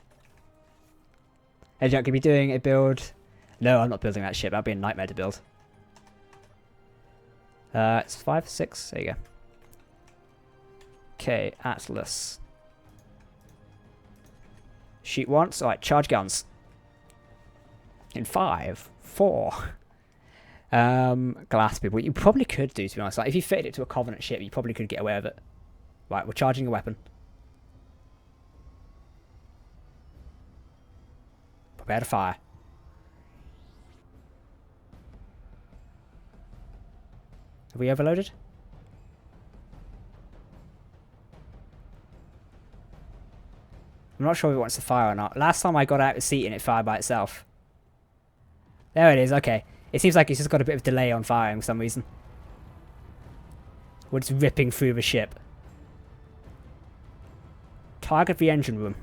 Hey, Jack, could be doing a build... No, I'm not building that ship. That'd be a nightmare to build. It's 5, 6. There you go. Okay, Atlas. Shoot once. Alright, charge guns. In 5, 4. Glass people. What you probably could do, to be honest. Like, if you fitted it to a Covenant ship, you probably could get away with it. Right, we're charging a weapon. Prepare to fire. Have we overloaded? I'm not sure if it wants to fire or not. Last time I got out the seat and it fired by itself. There it is, okay. It seems like it's just got a bit of delay on firing for some reason. We're just ripping through the ship. Target the engine room.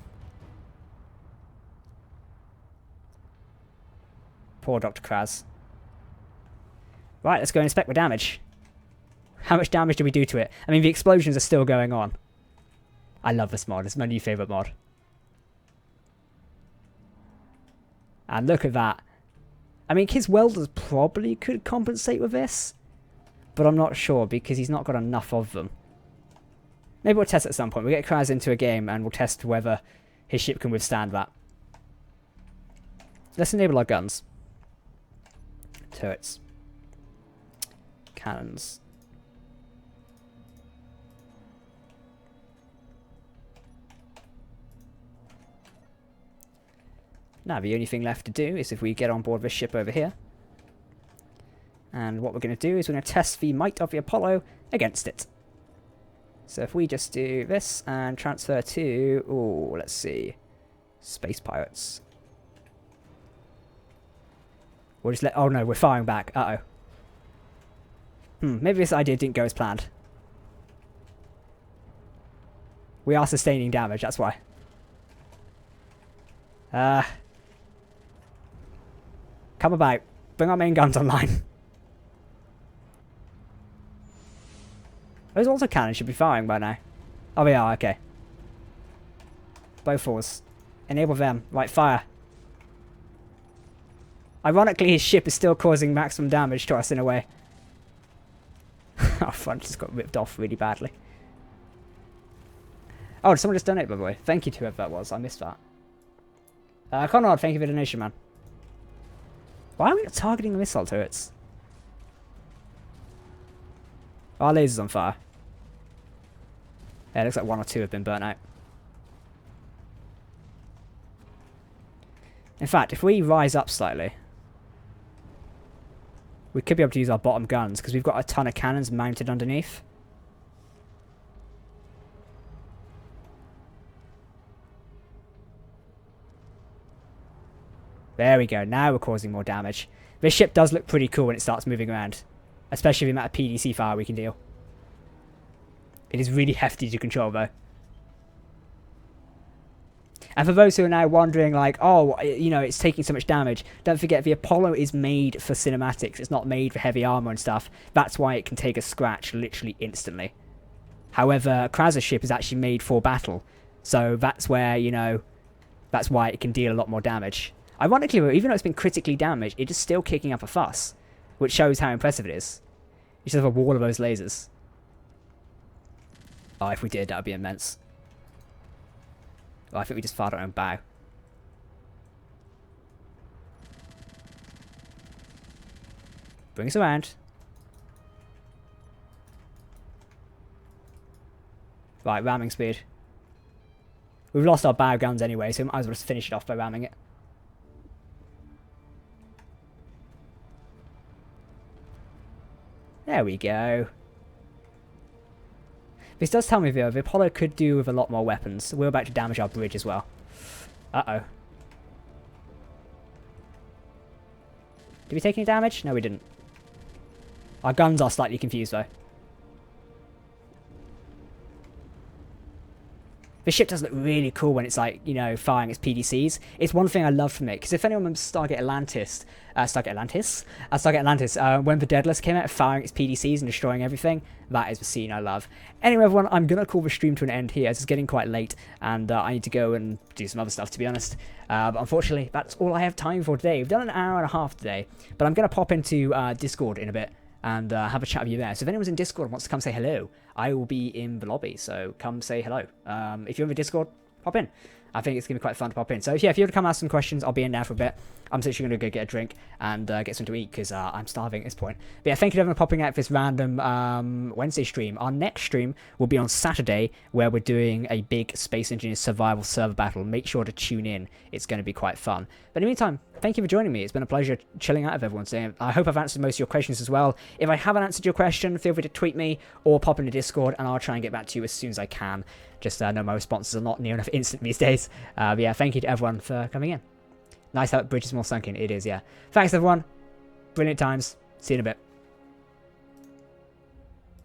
Poor Dr. Kraz. Right, let's go inspect the damage. How much damage do we do to it? I mean, the explosions are still going on. I love this mod. It's my new favourite mod. And look at that. I mean, his welders probably could compensate with this. But I'm not sure because he's not got enough of them. Maybe we'll test at some point. We'll get Kraz into a game and we'll test whether his ship can withstand that. Let's enable our guns. Turrets. Cannons. Now, the only thing left to do is if we get on board this ship over here. And what we're going to do is we're going to test the might of the Apollo against it. So if we just do this and transfer to... Oh, let's see. Space Pirates. We'll just let... Oh no, we're firing back. Uh-oh. Maybe this idea didn't go as planned. We are sustaining damage, that's why. Come about. Bring our main guns online. Those autocannons should be firing by now. Oh, they are, okay. Both fours. Enable them. Right, fire. Ironically, his ship is still causing maximum damage to us in a way. Our front just got ripped off really badly. Oh, did someone just donate, by the way? Thank you to whoever that was. I missed that. Conrad, thank you for the donation, man. Why are we not targeting the missile turrets? Our laser's on fire. Yeah, it looks like 1 or 2 have been burnt out. In fact, if we rise up slightly, we could be able to use our bottom guns, because we've got a ton of cannons mounted underneath. There we go, now we're causing more damage. This ship does look pretty cool when it starts moving around, especially the amount of PDC fire we can deal. It is really hefty to control though. And for those who are now wondering, like, oh, you know, it's taking so much damage, don't forget the Apollo is made for cinematics. It's not made for heavy armor and stuff. That's why it can take a scratch literally instantly. However, Kraz's ship is actually made for battle. So that's where, you know, that's why it can deal a lot more damage. Ironically, though, even though it's been critically damaged, it is still kicking up a fuss, which shows how impressive it is. You should have a wall of those lasers. Oh, if we did, that would be immense. Oh, I think we just fired our own bow. Bring us around. Right, ramming speed. We've lost our bow guns anyway, so we might as well just finish it off by ramming it. There we go. This does tell me, though, the Apollo could do with a lot more weapons. We're about to damage our bridge as well. Uh-oh. Did we take any damage? No, we didn't. Our guns are slightly confused, though. This ship does look really cool when it's like, you know, firing its PDCs. It's one thing I love from it, because if anyone remembers Stargate Atlantis, when the Daedalus came out, firing its PDCs and destroying everything, that is the scene I love. Anyway, everyone, I'm going to call the stream to an end here, as it's getting quite late, and I need to go and do some other stuff, to be honest. But unfortunately, that's all I have time for today. We've done an hour and a half today, but I'm going to pop into Discord in a bit, and have a chat with you there. So if anyone's in Discord and wants to come say hello, I will be in the lobby, so come say hello. If you're in the Discord, pop in. I think it's going to be quite fun to pop in. So yeah, if you want to come ask some questions, I'll be in there for a bit. I'm literally going to go get a drink and get something to eat, because I'm starving at this point. But yeah, thank you everyone for popping out for this random Wednesday stream. Our next stream will be on Saturday, where we're doing a big Space Engineers survival server battle. Make sure to tune in. It's going to be quite fun. But in the meantime, thank you for joining me. It's been a pleasure chilling out with everyone today. I hope I've answered most of your questions as well. If I haven't answered your question, feel free to tweet me or pop into Discord, and I'll try and get back to you as soon as I can. Just know my responses are not near enough instant these days. But yeah, thank you to everyone for coming in. Nice how the bridge is more sunken. It is, yeah. Thanks, everyone. Brilliant times. See you in a bit.